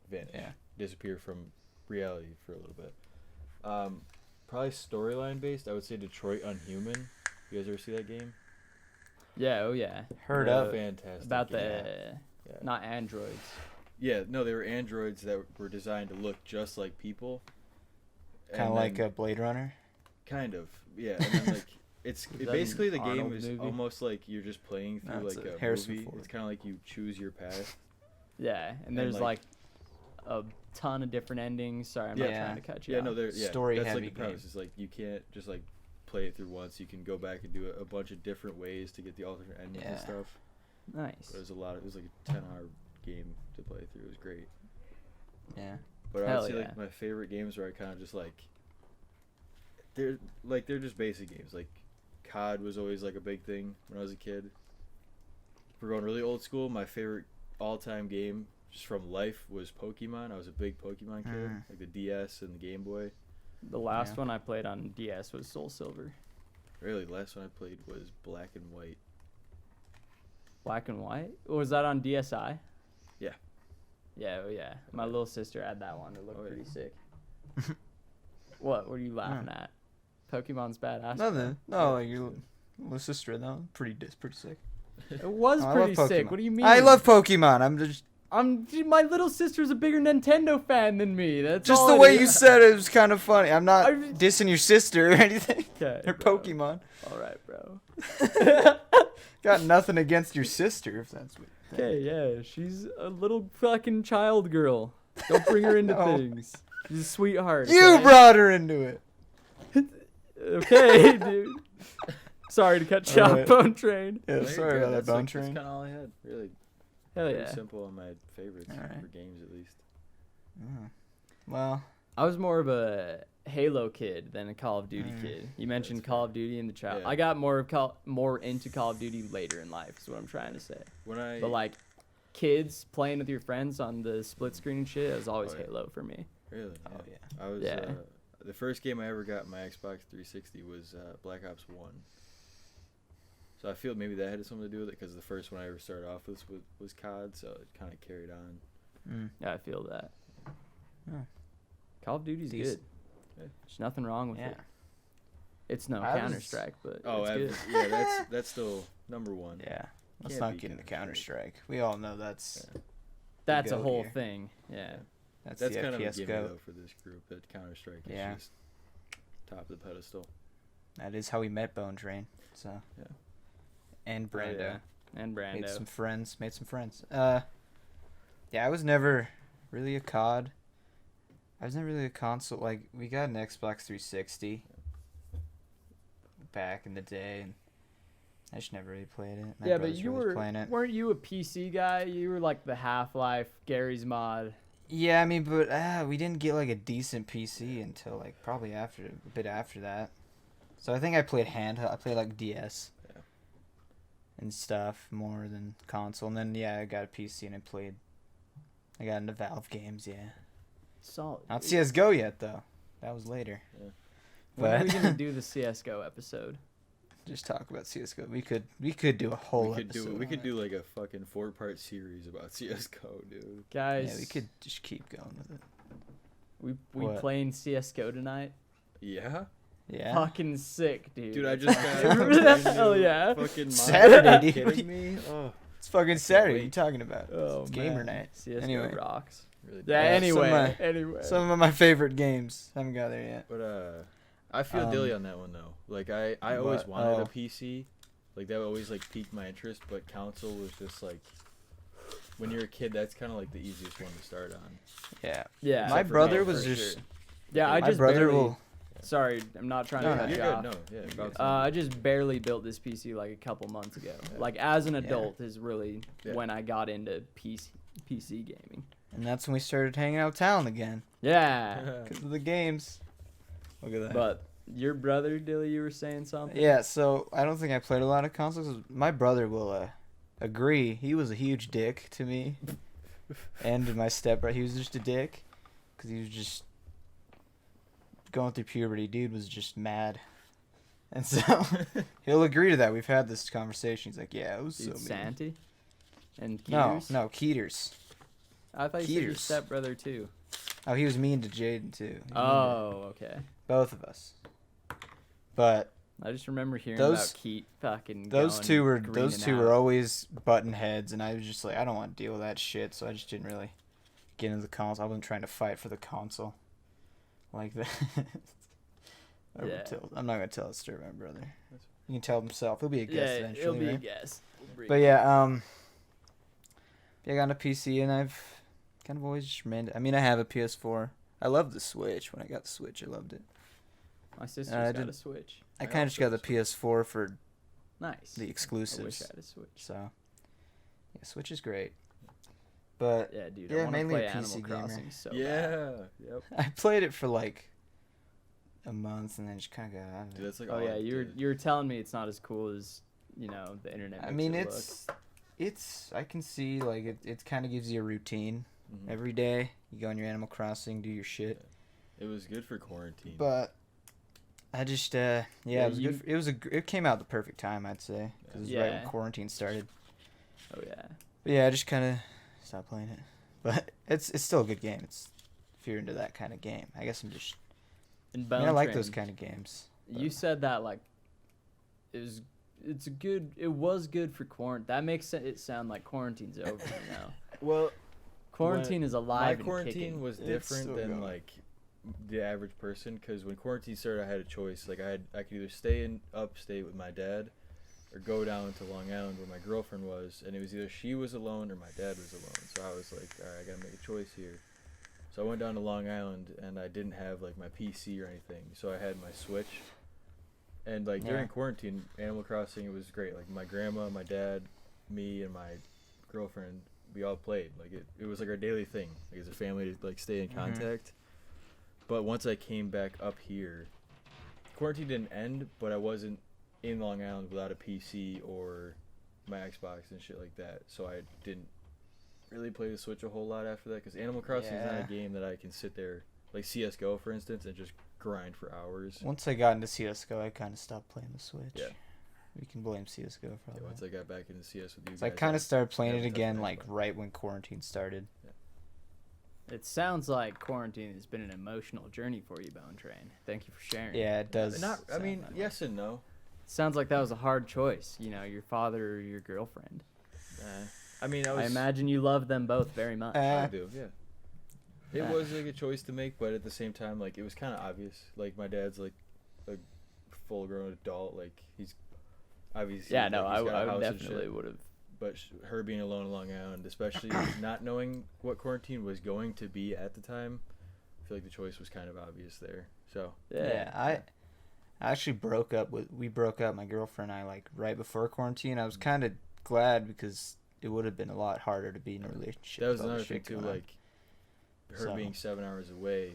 vanish, Yeah. disappear from reality for a little bit. Probably storyline based. I would say Detroit Unhuman. You guys ever see that game? Yeah, oh yeah. Heard Uh, of. Fantastic. About game. the Yeah. not androids. Yeah, no, they were androids that were designed to look just like people. Kind of And like then- a Blade Runner. Kind of, yeah. And then like that basically an the game Arnold is movie? almost like you're just playing through No, it's like a a Harrison movie. Ford. It's kind of like you choose your path. Yeah, and And, there's like- like a ton of different endings. Sorry, I'm not Yeah. trying to cut you Yeah, off. no, yeah. Story That's heavy like the premise. game. It's like you can't just like play it through once. You can go back and do it a bunch of different ways to get the alternate endings and Yeah. stuff. Nice. But it was like a 10-hour game to play through. It was great. Yeah. But I Hell would say yeah. like my favorite games where I kind of just like they're just basic games. Like COD was always like a big thing when I was a kid. If we're going really old school, my favorite all-time game just from life was Pokemon. I was a big Pokemon kid, like the DS and the Game Boy. The last one I played on DS was Soul Silver. Really, the last one I played was Black and White. Black and White? Was that on DSi? Yeah. Yeah, yeah. My little sister had that one. It looked pretty sick. What are you laughing at? Pokemon's badass. Nothing. No, like your little sister, though. Pretty sick. It was pretty sick. What do you mean? I love Pokemon. My little sister's a bigger Nintendo fan than me. That's just all the it way is. you said it was kind of funny. I'm not dissing your sister or anything. Okay, Or bro. Pokemon. All right, bro. Got nothing against your sister, if that's what. Okay, yeah, she's a little fucking child girl. Don't bring her into No. things. She's a sweetheart. You okay? brought her into it. Okay, dude. Sorry to cut you off, Alright. Bone Train. Yeah, There you sorry go. about that, That's Bone like, Train. That's kind of all I had. Really, Hell pretty yeah. simple on my favorites Alright. for games at least. Well, I was more of a Halo kid than a Call of Duty kid. You mentioned That's Call of Duty in the chat. Yeah. I got more into Call of Duty later in life. Is what I'm trying to say. But like, kids playing with your friends on the split screen and shit, it was always Halo for me. Really? oh yeah. I was. Yeah. The first game I ever got on my Xbox 360 was Black Ops 1. So I feel maybe that had something to do with it because the first one I ever started off with was COD, so it kind of carried on. Yeah, I feel that. Yeah. Call of Duty's Decent. good. There's nothing wrong with Yeah. it. It's no I was- Counter Strike, but Oh, it's good. yeah, that's still number one. Yeah. Let's Can't not beat get into Counter-Strike. Counter-Strike. We all know that's That's a goat whole here. thing. Yeah. that's That's the kind of a FPS gimme goat. though for this group. That Counter Strike is Yeah. just top of the pedestal. That is how we met Bone Train. So. Yeah. And Brando. Yeah. And Made Brando. some friends. Yeah, I was never really a COD. I was never really a console. Like, we got an Xbox 360 back in the day, and I just never really played it. My Yeah, but brothers you were always were playing it. weren't you a PC guy? You were like the Half-Life, Gary's Mod. Yeah, I mean, but we didn't get like a decent PC until like probably a bit after that. So I think I played handheld. I played like DS and stuff more than console. And then I got a PC and I got into Valve games. Yeah, Solid. not dude. CS:GO yet though. That was later. Yeah. When are we But gonna do the CS:GO episode? just talk about CS:GO. We could do a whole. We could episode do on it. like a fucking 4-part series about CS:GO, dude. Guys, Yeah, we could just keep going with it. we What? playing CS:GO tonight? Yeah, Yeah. Fucking sick, dude. dude. I just got a brand Hell new yeah. fucking mod. Saturday, Are you dude. kidding me? Oh, It's fucking Saturday. What are you wait. talking about? Oh, It's gamer man. night. CS:GO Anyway. rocks. really? Yeah. Yeah, Anyway. some, Anyway. Some of my favorite games. Haven't got there yet. But I feel Dilly on that one though. Like I always What? wanted Oh. a PC. Like that always like piqued my interest, but console was just like when you're a kid, that's kind of like the easiest one to start on. Yeah. Yeah. My Except for brother me, was for just. sure. Yeah, I My just brother barely. will. Sorry, I'm not trying No, to no, cut You're you good. off. No, yeah. bounce I on. just barely built this PC like a couple months ago. Yeah. Like as an adult is really Yeah. when I got into PC gaming. And that's when we started hanging out town again. Yeah. Because of the games. Look at that. But your brother, Dilly, you were saying something? Yeah, so I don't think I played a lot of consoles. My brother will agree. He was a huge dick to me. And to my stepbrother. He was just a dick. Because he was just going through puberty. Dude was just mad. And so he'll agree to that. We've had this conversation. He's like, yeah, it was so Dude, mean. Santi? And No, Keeters? no, Keeters. I thought you said your Keeters. stepbrother too. Oh, he was mean to Jaden too. He was mean to Oh, okay. both of us. But I just remember hearing Those- about Keat fucking those going two were greening out. always button heads, and I was just like, I don't want to deal with that shit. So I just didn't really get into the console. I wasn't trying to fight for the console like that. Yeah. I'm not gonna tell the story, my brother. You can tell himself. He'll be a guest Yeah, eventually. it'll be a right? guess. But yeah, I got a PC, and I've kind of always just remained. I mean, I have a PS4. I love the Switch. When I got the Switch, I loved it. My sister's I got did- a Switch. I I kind of just also got the PS4 for Nice. the I wish exclusives. I had a Switch. So, yeah, Switch is great. But Yeah, dude. Yeah, I want to mainly play a PC Animal gamer. Crossing so bad. Yeah. Yep. I played it for like a month and then just kind of got out of Dude, it. that's like Oh all yeah, I you did. were telling me it's not as cool as the internet. I makes mean, it I can see, like, it kind of gives you a routine. Every day you go on your Animal Crossing, do your shit. It was good for quarantine. But I just it was good. It came out the perfect time, I'd say, because it was right when quarantine started. Oh yeah. But yeah, I just kind of stopped playing it. But it's still a good game. It's if you're into that kind of game. I guess I'm just. I like those kind of games. You said that like it was good for quarantine. That makes it sound like quarantine's over now. Well, quarantine is alive. My quarantine kicking. was different than like the average person, because when quarantine started, I had a choice. Like I could either stay in upstate with my dad, or go down to Long Island where my girlfriend was, and it was either she was alone or my dad was alone. So I was like, all right, I gotta make a choice here. So I went down to Long Island, and I didn't have like my PC or anything, so I had my Switch. And like during quarantine, Animal Crossing, it was great. Like my grandma, my dad, me, and my girlfriend, we all played. Like it was like our daily thing, like as a family, to like stay in contact. But once I came back up here, quarantine didn't end, but I wasn't in Long Island without a PC or my Xbox and shit like that. So I didn't really play the Switch a whole lot after that, because Animal Crossing is not a game that I can sit there, like CSGO for instance, and just grind for hours. Once I got into CSGO, I kind of stopped playing the Switch. Yeah. We can blame CSGO for all that. Once I got back into CS with you guys, I kind of started playing it again like right when quarantine started. Yeah. It sounds like quarantine has been an emotional journey for you, Bone Train. Thank you for sharing. Yeah, it does. I mean, yes and no. Sounds like that was a hard choice, your father or your girlfriend. I mean, I imagine you love them both very much. I do, yeah. It was like a choice to make, but at the same time, like, it was kind of obvious. Like, my dad's like a full-grown adult. Like, he's obviously. Yeah, no, I definitely would have. But her being alone in Long Island, especially not knowing what quarantine was going to be at the time, I feel like the choice was kind of obvious there. So yeah, I actually we broke up, my girlfriend and I, like right before quarantine. I was kind of glad, because it would have been a lot harder to be in a relationship. That was another thing too, like her being 7 hours away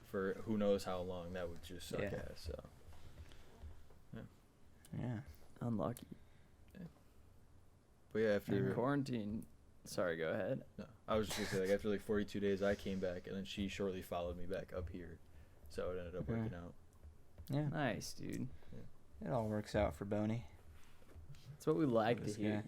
for who knows how long. That would just suck ass. So yeah, unlucky. Yeah. But yeah, after quarantine. Sorry, go ahead. No, I was just gonna say, like, after like 42 days, I came back, and then she shortly followed me back up here, so it ended up working out. Yeah, nice, dude. Yeah. It all works out for Boney. That's what we like to hear.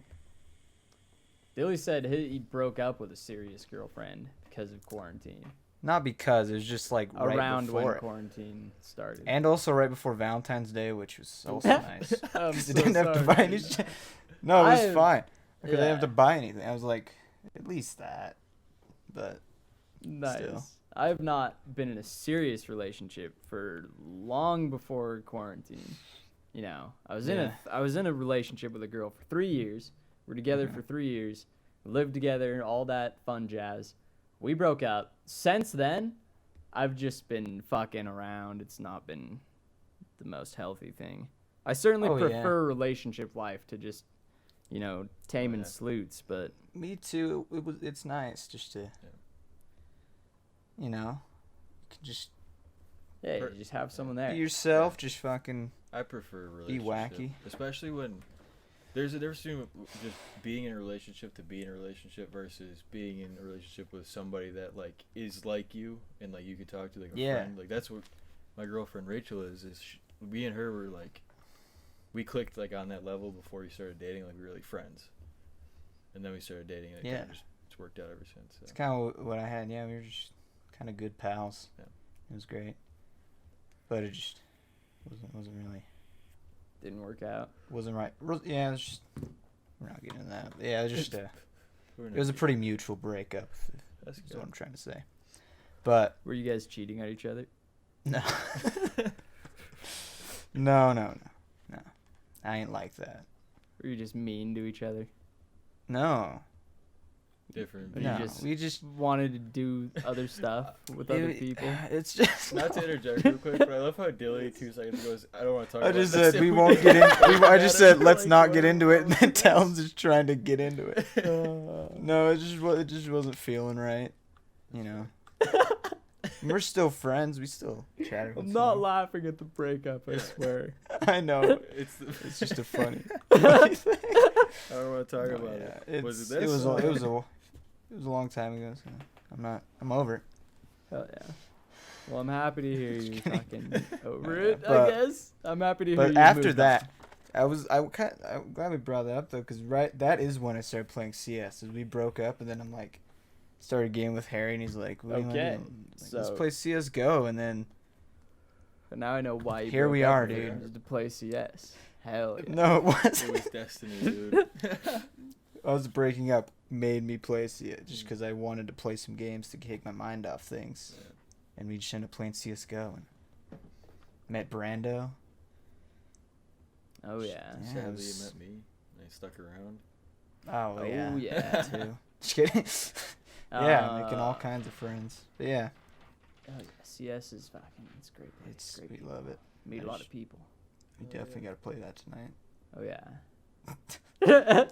Dilly said he broke up with a serious girlfriend because of quarantine. Not because, it was just like around right when quarantine started, and also right before Valentine's Day, which was also nice. Because they didn't have to buy any shit. No, it was fine. Because they didn't have to buy anything. I was like, at least that. But nice. Still. I've not been in a serious relationship for long before quarantine. I was in a relationship with a girl for 3 years. We're together for 3 years. We lived together, all that fun jazz. We broke up. Since then, I've just been fucking around. It's not been the most healthy thing. I certainly prefer relationship life to just, tame and sleuts, but me too. It's nice just to, you can just just have someone there. Be yourself, just fucking. I prefer relationship. Be wacky, especially when there's a difference between just being in a relationship to be in a relationship versus being in a relationship with somebody that like is like you and like you could talk to like a friend. Like that's what my girlfriend Rachel is. Me and her were like. We clicked like on that level before we started dating, like we were like friends, and then we started dating, and it kind of just worked out ever since. So. It's kind of what I had. Yeah, we were just kind of good pals. Yeah. It was great, but it just wasn't really. Didn't work out. Wasn't right. Yeah, it was just. We're not getting into that. Yeah, it was just it was a pretty mutual breakup. That's what I'm trying to say. But were you guys cheating on each other? No. No. I ain't like that. Were you just mean to each other? No. Different. We just wanted to do other stuff with other people. It's just not to interject real quick, but I love how Dilly 2 seconds ago goes, I don't want to talk about this. I just said we won't get in. I just said let's not get into it, and then Talon's just trying to get into it. No, it just wasn't feeling right. We're still friends. We still chat. every I'm once in a not while. laughing at the breakup, I swear. I know. It's It's just a funny. I don't want to talk about it. Was it this? It was a long time ago. So I'm over it. Hell yeah. Well, I'm happy to hear you fucking over Yeah, it, I but- guess. I'm happy to hear But you after moved that, I'm glad we brought that up though, because that is when I started playing CS. As we broke up, and then I'm like, started gaming with Harry, and he's like, what do you wanna Okay, do? Like, let's so- play CS:GO, and then But now I know why you Here broke we up are, with her, dude. was to play CS. Hell yeah. no, it It wasn't. was destiny, dude. Us breaking up made me play CS just because I wanted to play some games to take my mind off things, Yeah. and we just ended up playing CS:GO and met Brando. Oh yeah. Yeah, it Sadly, was- you met me. And I stuck around. Oh, Oh, yeah, yeah. that too. Just kidding. Yeah, making all Uh, kinds of friends. But yeah, Oh yeah, CS is fucking. It's great. it's great. we people. love it. Meet a I lot just- of people. We definitely got to play that tonight. Oh yeah.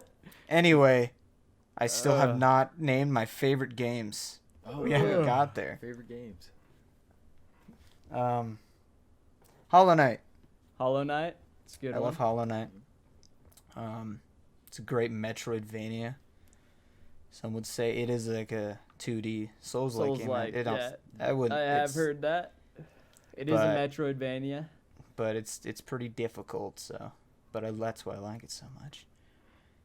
Anyway, I still have Ugh. not named my favorite games. Oh, We haven't Ugh. got there. Favorite games. Hollow Knight. Hollow Knight. It's a good. I one. love Hollow Knight. It's a great Metroidvania. Some would say it is like a 2D Souls-like game. Souls-like, I don't- yeah. I wouldn't. I have it's- heard that. It is a but- Metroidvania. but it's pretty difficult. So, but that's why I like it so much.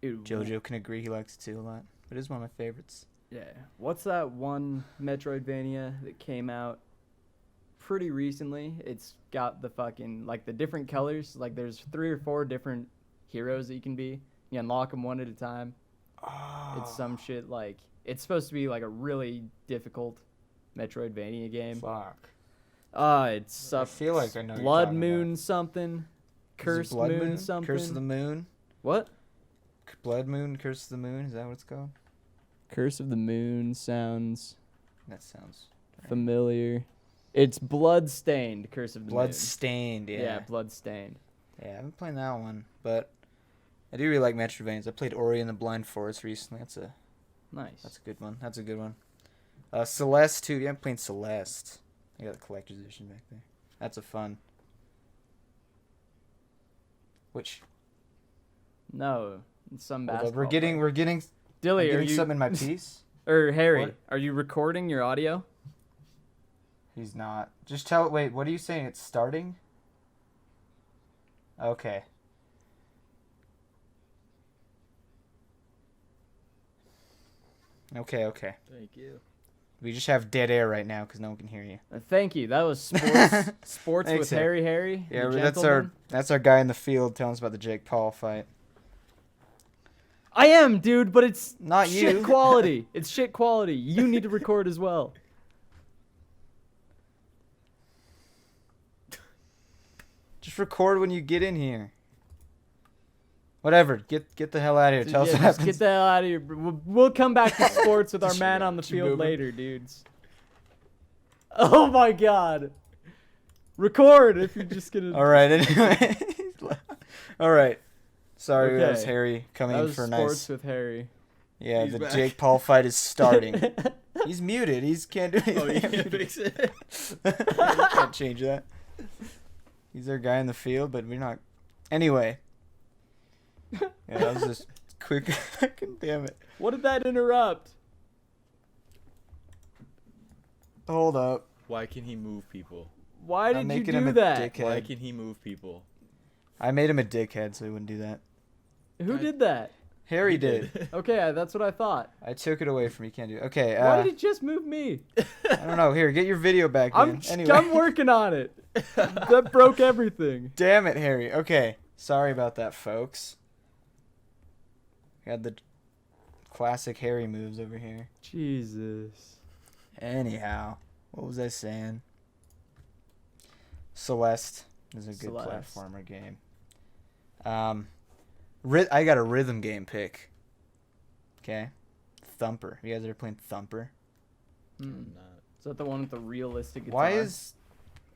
Dude, JoJo can agree; he likes it too a lot. But it's one of my favorites. Yeah. What's that one Metroidvania that came out pretty recently? It's got the fucking, like, the different colors. Like, there's 3 or 4 different heroes that you can be. You unlock them one at a time. Oh, It's some shit like, it's supposed to be like a really difficult Metroidvania game. fuck. It's I feel like I know what you're Blood talking Moon something. Is it Cursed Blood Moon something. Curse of the Moon. What? Blood Moon, Curse of the Moon. Is that what it's called? Curse of the Moon sounds That sounds right. familiar. It's Bloodstained, Curse of the Moon. Bloodstained. Yeah, Bloodstained. Yeah, I've been playing that one, but I do really like Metroidvanias. I played Ori and the Blind Forest recently. That's a Nice. good one. That's a good one. Celeste too. Yeah, I'm playing Celeste. I got the collector's edition back there. That's a fun. Which No, it's some hold up, basketball. we're getting Dilly, I'm are getting you something in my piece. or Harry? What? Are you recording your audio? He's not. Just tell. Wait, what are you saying? It's starting. Okay. Okay. Thank you. We just have dead air right now because no one can hear you. Thank you. That was sports Thanks, with Harry. Harry. Yeah, the that's gentleman. our guy in the field telling us about the Jake Paul fight. I am, dude, but it's Not shit you. quality. It's shit quality. You need to record as well. Just record when you get in here. Whatever. Get the hell out of here. Tell us what just happens. get the hell out of here. We'll come back to sports with our Just man on the keep field moving. later, dudes. Oh my god. Record if you're just gonna. All right. Anyway. All right. Sorry, that was Okay. Harry coming That in was for a sports nice. with Harry. Yeah, He's the back. Jake Paul fight is starting. He's muted. He's can't do anything. Oh, you can't fix it. You can't change that. He's our guy in the field, but we're not. Anyway. Yeah, that was just quick. Fucking damn it. What did that interrupt? Hold up. Why can he move people? Why I'm did you making him do a that? dickhead. Why can he move people? I made him a dickhead, so he wouldn't do that. Who did that? Harry He did. Okay, that's what I thought. I took it away from you. Can't do it. Okay. Why did he just move me? I don't know. Here, get your video back. I'm in. Anyway. I'm working on it. That broke everything. Damn it, Harry. Okay. Sorry about that, folks. We had the classic Harry moves over here. Jesus. Anyhow, what was I saying? Celeste is a good Celeste. platformer game. I got a rhythm game pick. Okay, Thumper. You guys ever playing Thumper? Hmm. I'm not. Is that the one with the realistic guitar? Why is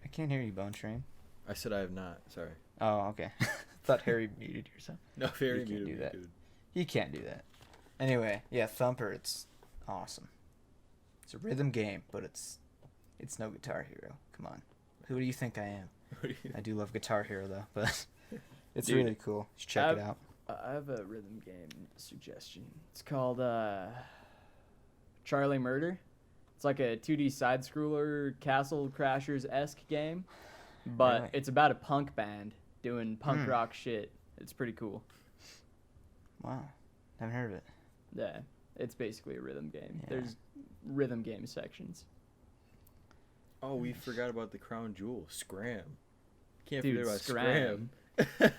I can't hear you, Bone Train? I said I have not. Sorry. Oh, okay. Thought Harry muted yourself. No, very You can't muted do me, that. dude. You can't do that. Anyway, yeah, Thumper. It's awesome. It's a rhythm game, but it's It's no Guitar Hero. Come on. Who do you think I am? I do love Guitar Hero though, but it's Dude, really cool. You should check it out. I have a rhythm game suggestion. It's called Charlie Murder. It's like a 2D side scroller Castle Crashers-esque game, but Really? it's about a punk band doing punk rock shit. It's pretty cool. Wow. Never heard of it. Yeah, it's basically a rhythm game. Yeah. There's rhythm game sections. Oh, we forgot about the crown jewel, Scram. Can't Dude, forget about Scram. Scram.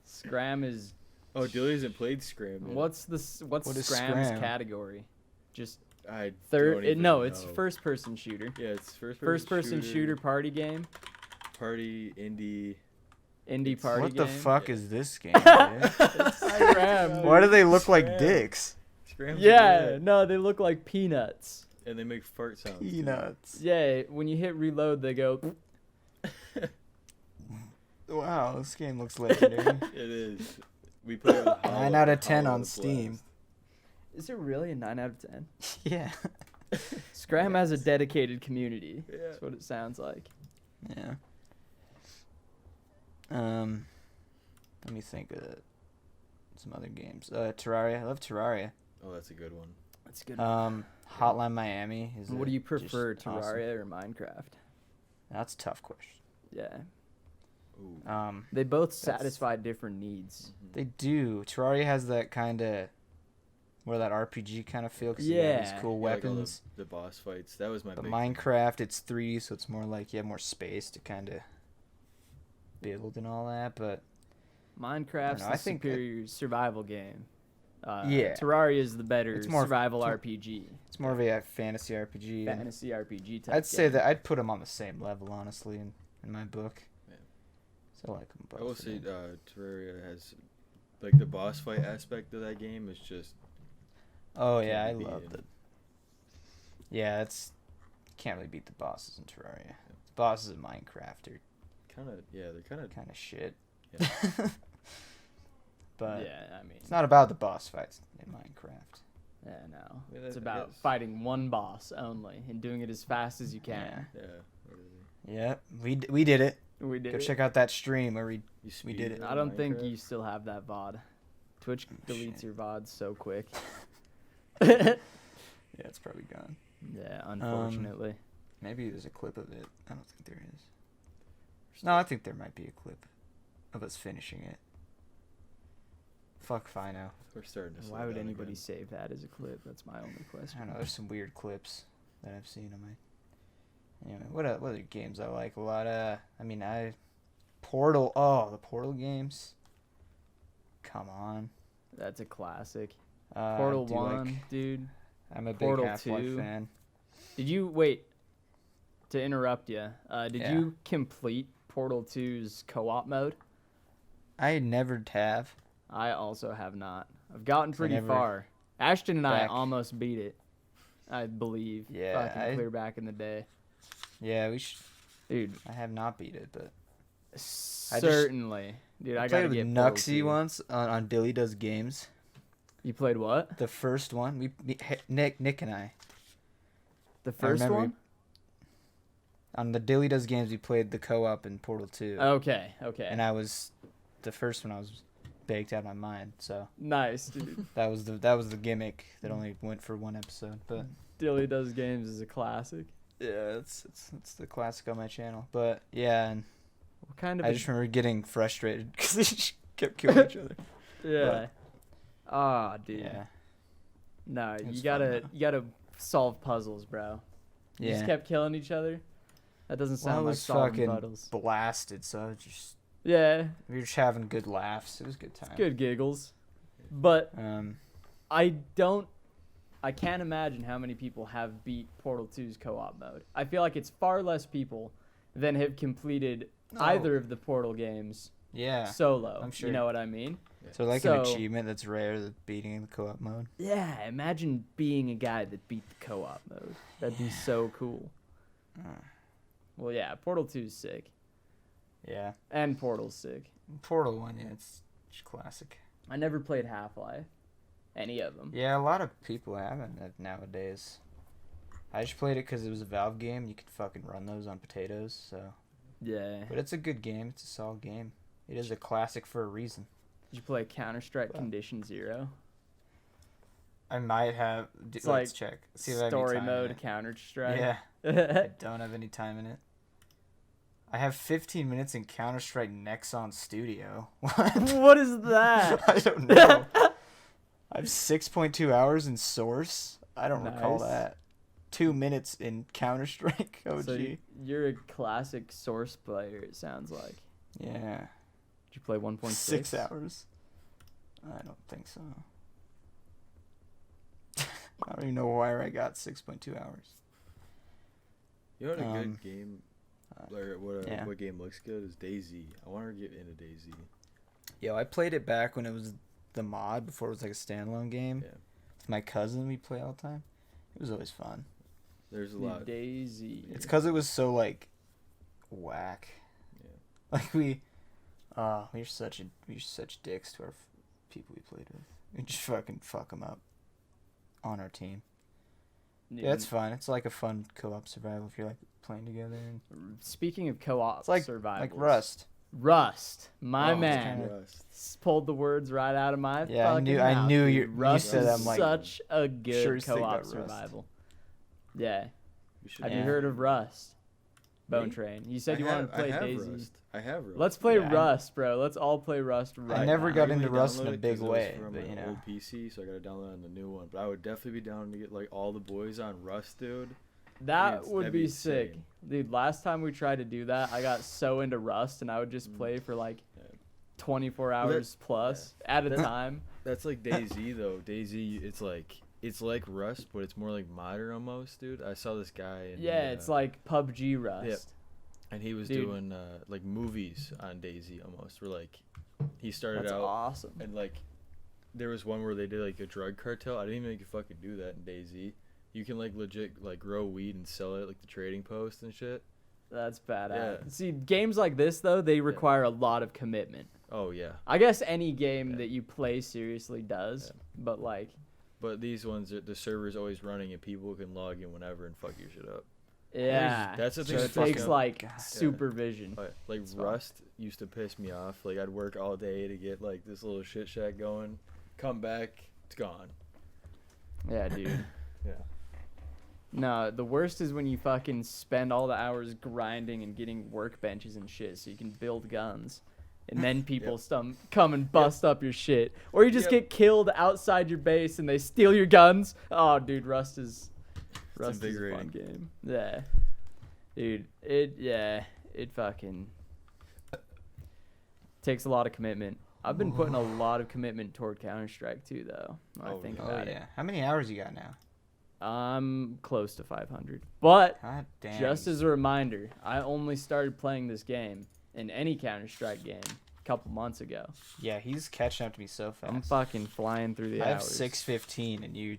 Scram is... Oh, Dilly hasn't played Scram yet. What's What is Scram's Scram? category? Just I third... don't even no, know. it's first-person shooter. Yeah, it's First-person shooter party game. Party, indie. Indie party What game. the fuck is this game, dude? Scram. Why do they look like Scram. dicks? Scram's Yeah, good. no, they look like peanuts. And they make fart sounds. too. Peanuts. Yeah, when you hit reload, they go... Wow, this game looks legendary. It is. We played it with 9 out of 10 Hollow on the Steam. Blast. Is it really a 9 out of 10? Yeah. Scram has a dedicated community. Yeah. That's what it sounds like. Yeah. Let me think of some other games. Terraria. I love Terraria. Oh, that's a good one. That's good. Hotline Miami is. What do you prefer, just awesome. Terraria or Minecraft? That's a tough question. Yeah. Ooh. They both That's- satisfy different needs. They do. Terraria has that kind of where that RPG kind of feel because you have these Yeah. cool Yeah, like all weapons. the boss fights. That was my But big Minecraft, it's 3D, so it's more like you have more space to kind of build and all that. But Minecraft's know, the I think superior survival game. Yeah. Terraria is the better It's more- survival RPG. it's more of a fantasy RPG. and Fantasy RPG type I'd say game. that I'd put them on the same level, honestly, in my book. Yeah. So I like them both. I will I say mean. Terraria has, like, the boss fight aspect of that game is just. Oh yeah, I can't be love beaten. it. Yeah, it's can't really beat the bosses in Terraria. The bosses in Minecraft are Kind of, yeah, they're kind of. kind of shit. Yeah. But yeah, I mean, it's not about the boss fights in Minecraft. yeah, no. Yeah, It's I about guess. fighting one boss only and doing it as fast as you can. Yeah. Literally. Yeah, we did it. We did Go it. check out that stream where we. You We did it. speedrun I don't think Minecraft? you still have that VOD. Twitch deletes shit. your VODs so quick. Yeah, it's probably gone. Yeah, unfortunately. Maybe there's a clip of it. I don't think there is. No, I think there might be a clip of us finishing it. Fuck Fino. We're starting to. slow Why would down anybody again. save that as a clip? That's my only I question. don't know. There's some weird clips that I've seen on my. Anyway, what other games I like a lot? Portal. Oh, the Portal games. Come on. That's a classic. I Portal do 1, like- dude. I'm a big Portal Half-Life 2. fan. Did you wait to interrupt you? Did Yeah. you complete Portal 2's co-op mode? I never have. I also have not. I've gotten So pretty never far. Ashton and I back- almost beat it. I believe. Yeah, Fucking clear back in the day. Yeah, we should. Dude, I have not beat it, but certainly. Dude, I I gotta played get with Portal Nuxie 2. once on Dilly Does Games. You played what? The first one, Nick and I. The first remember one? On the Dilly Does Games, we played the co-op in Portal 2. Okay. And I was the first one. I was baked out of my mind. So Nice, dude. that was the gimmick that only went for one episode. But Dilly Does Games is a classic. yeah, it's the classic on my channel. But yeah, and What kind of I a- just remember getting frustrated because they just kept killing each other. Yeah. Ah, dude. Yeah, No, It's you fun, gotta though. solve puzzles, bro. You just yeah. kept killing each other. That doesn't Well, I sound like was solving fucking puzzles. blasted, so I just Yeah, we were just having good laughs. It was a good time. good giggles. But Um, I can't imagine how many people have beat Portal 2's co-op mode. I feel like it's far less people than have completed either of the Portal games yeah. solo. I'm sure. You know what I mean? So like So- an achievement that's rare, the beating the co-op mode. Yeah, imagine being a guy that beat the co-op mode. That'd be so cool. Well, yeah, Portal 2's sick. Yeah. And Portal's sick. Portal 1, yeah, it's classic. I never played Half-Life. Any of them. Yeah, a lot of people haven't nowadays. I just played it because it was a Valve game. You could fucking run those on potatoes. So. Yeah. But it's a good game. It's a solid game. It is a classic for a reason. Did you play Counter-Strike Condition Zero? I might have. It's let's like check. See if I have story any time in mode it. Counter-Strike. Yeah. I don't have any time in it. I have 15 minutes in Counter-Strike Nexon Studio. What? What is that? I don't know. I have 6.2 hours in Source. I don't recall Nice. that. 2 minutes in Counter-Strike OG. So you're a classic Source player, it sounds like. Yeah. Did you play 1.6? 6 hours. I don't think so. I don't even know where I got 6.2 hours. You know what a good game, or yeah. what game looks good is DayZ. I want to get into DayZ. Yo, I played it back when it was the mod, before it was like a standalone game. Yeah. With my cousin, we play all the time. It was always fun. There's a lot. DayZ. It's because it was so like whack. Yeah. Like we're such dicks to our people we played with. We just fucking fuck them up on our team. Yeah, it's fun. It's like a fun co-op survival if you're like playing together. And Speaking of co-op it's like survival, like Rust. Rust, my Oh, man, Rust. pulled the words right out of my Yeah, I fucking knew mouth, you dude. Rust said is that, I'm like, such a sure good as thing co-op about Rust. survival. Yeah, We should have Yeah. you heard of Rust? Bone Me? Train. You said you wanted to play DayZ. Rust. I have Rust. Let's play Yeah, Rust, bro. Let's all play Rust right I never now. got I into only Rust in a downloaded it big 'cause it was way, from but my you know. old PC, so I gotta download it on the new one. But I would definitely be down to get like all the boys on Rust, dude. That would that'd be be sick. insane. Dude, last time we tried to do that, I got so into Rust and I would just play for like 24 hours plus at a time. That's like DayZ though. DayZ, it's like Rust, but it's more like modern almost, dude. I saw this guy. Yeah, it's like PUBG Rust. Yep. And he was Dude. doing like movies on DayZ almost. Where like he started That's out awesome. and like there was one where they did like a drug cartel. I didn't even know you could fucking do that in DayZ. You can like legit like grow weed and sell it at, like the trading post and shit. That's badass. Yeah. See, games like this though, they require a lot of commitment. Oh yeah. I guess any game Yeah. that you play seriously does, but like, But these ones, the server's always running and people can log in whenever and fuck your shit up. yeah. That's the so thing it that's fucking takes up. like God. supervision. Like It's fun. Rust used to piss me off. Like I'd work all day to get like this little shit shack going, come back, it's gone. Yeah, dude. Yeah. No, the worst is when you fucking spend all the hours grinding and getting workbenches and shit so you can build guns. And then people come and bust up your shit. Or you just get killed outside your base and they steal your guns. Oh, dude, Rust is a fun invigorating. game. Yeah. Dude, it fucking takes a lot of commitment. I've been putting a lot of commitment toward Counter-Strike too, though. When I think Oh about it. yeah. How many hours you got now? I'm close to 500. But God damn. just as a reminder, I only started playing this game in any Counter-Strike game a couple months ago. Yeah, he's catching up to me so fast. I'm fucking flying through the I have hours. 6:15, and you're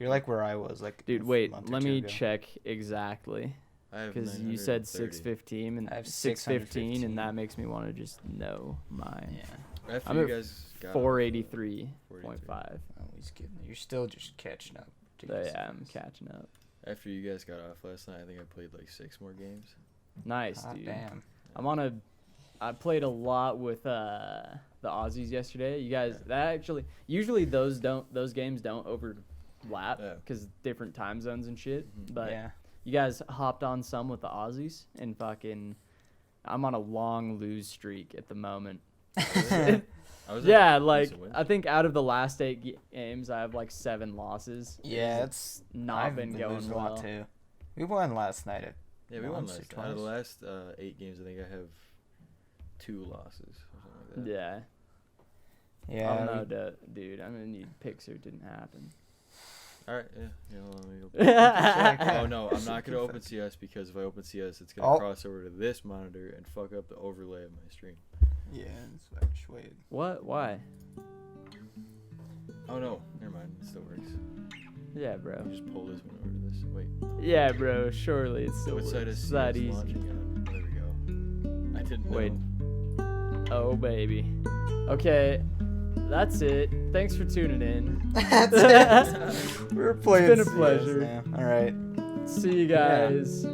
like where I was, like. Dude, a wait, month or let two me ago. check exactly. I have Because you said 930. 6:15 and I have 6:15, 615. and that makes me want to just know mine. Yeah. After I'm you at guys got 483.5. Oh, he's getting. You're still just catching up. So yeah, I'm catching up. After you guys got off last night, I think I played like 6 more games. Nice, God dude. damn. I played a lot with the Aussies yesterday. You guys, that actually usually those games don't overlap Yeah. because different time zones and shit. But Yeah. you guys hopped on some with the Aussies and fucking, I'm on a long lose streak at the moment. I was Yeah, at like decent wins. I think out of the last 8 games, I have like 7 losses. Yeah, it's not I've been going losing a lot well. too. We won last night. Yeah, we won once or last. Out of the twice. last 8 games, I think I have 2 losses or something like that. Yeah. Yeah. I don't know, dude. I'm gonna need picks or it didn't happen. All right, yeah. Let me go. Yeah. Oh no, I'm not gonna open CS because if I open CS, it's gonna cross over to this monitor and fuck up the overlay of my stream. Yeah, that's why I just waited. What? Why? Oh no, never mind. It still works. Yeah, bro. I'll just pull this one over to this. Wait. Yeah, bro. Surely it's still What side works. is It's CS that easy. launching on? There we go. I didn't know. Wait. Oh baby. Okay. that's it. Thanks for tuning in. That's it. We're playing. It's been a pleasure. CS now. All right. See you guys.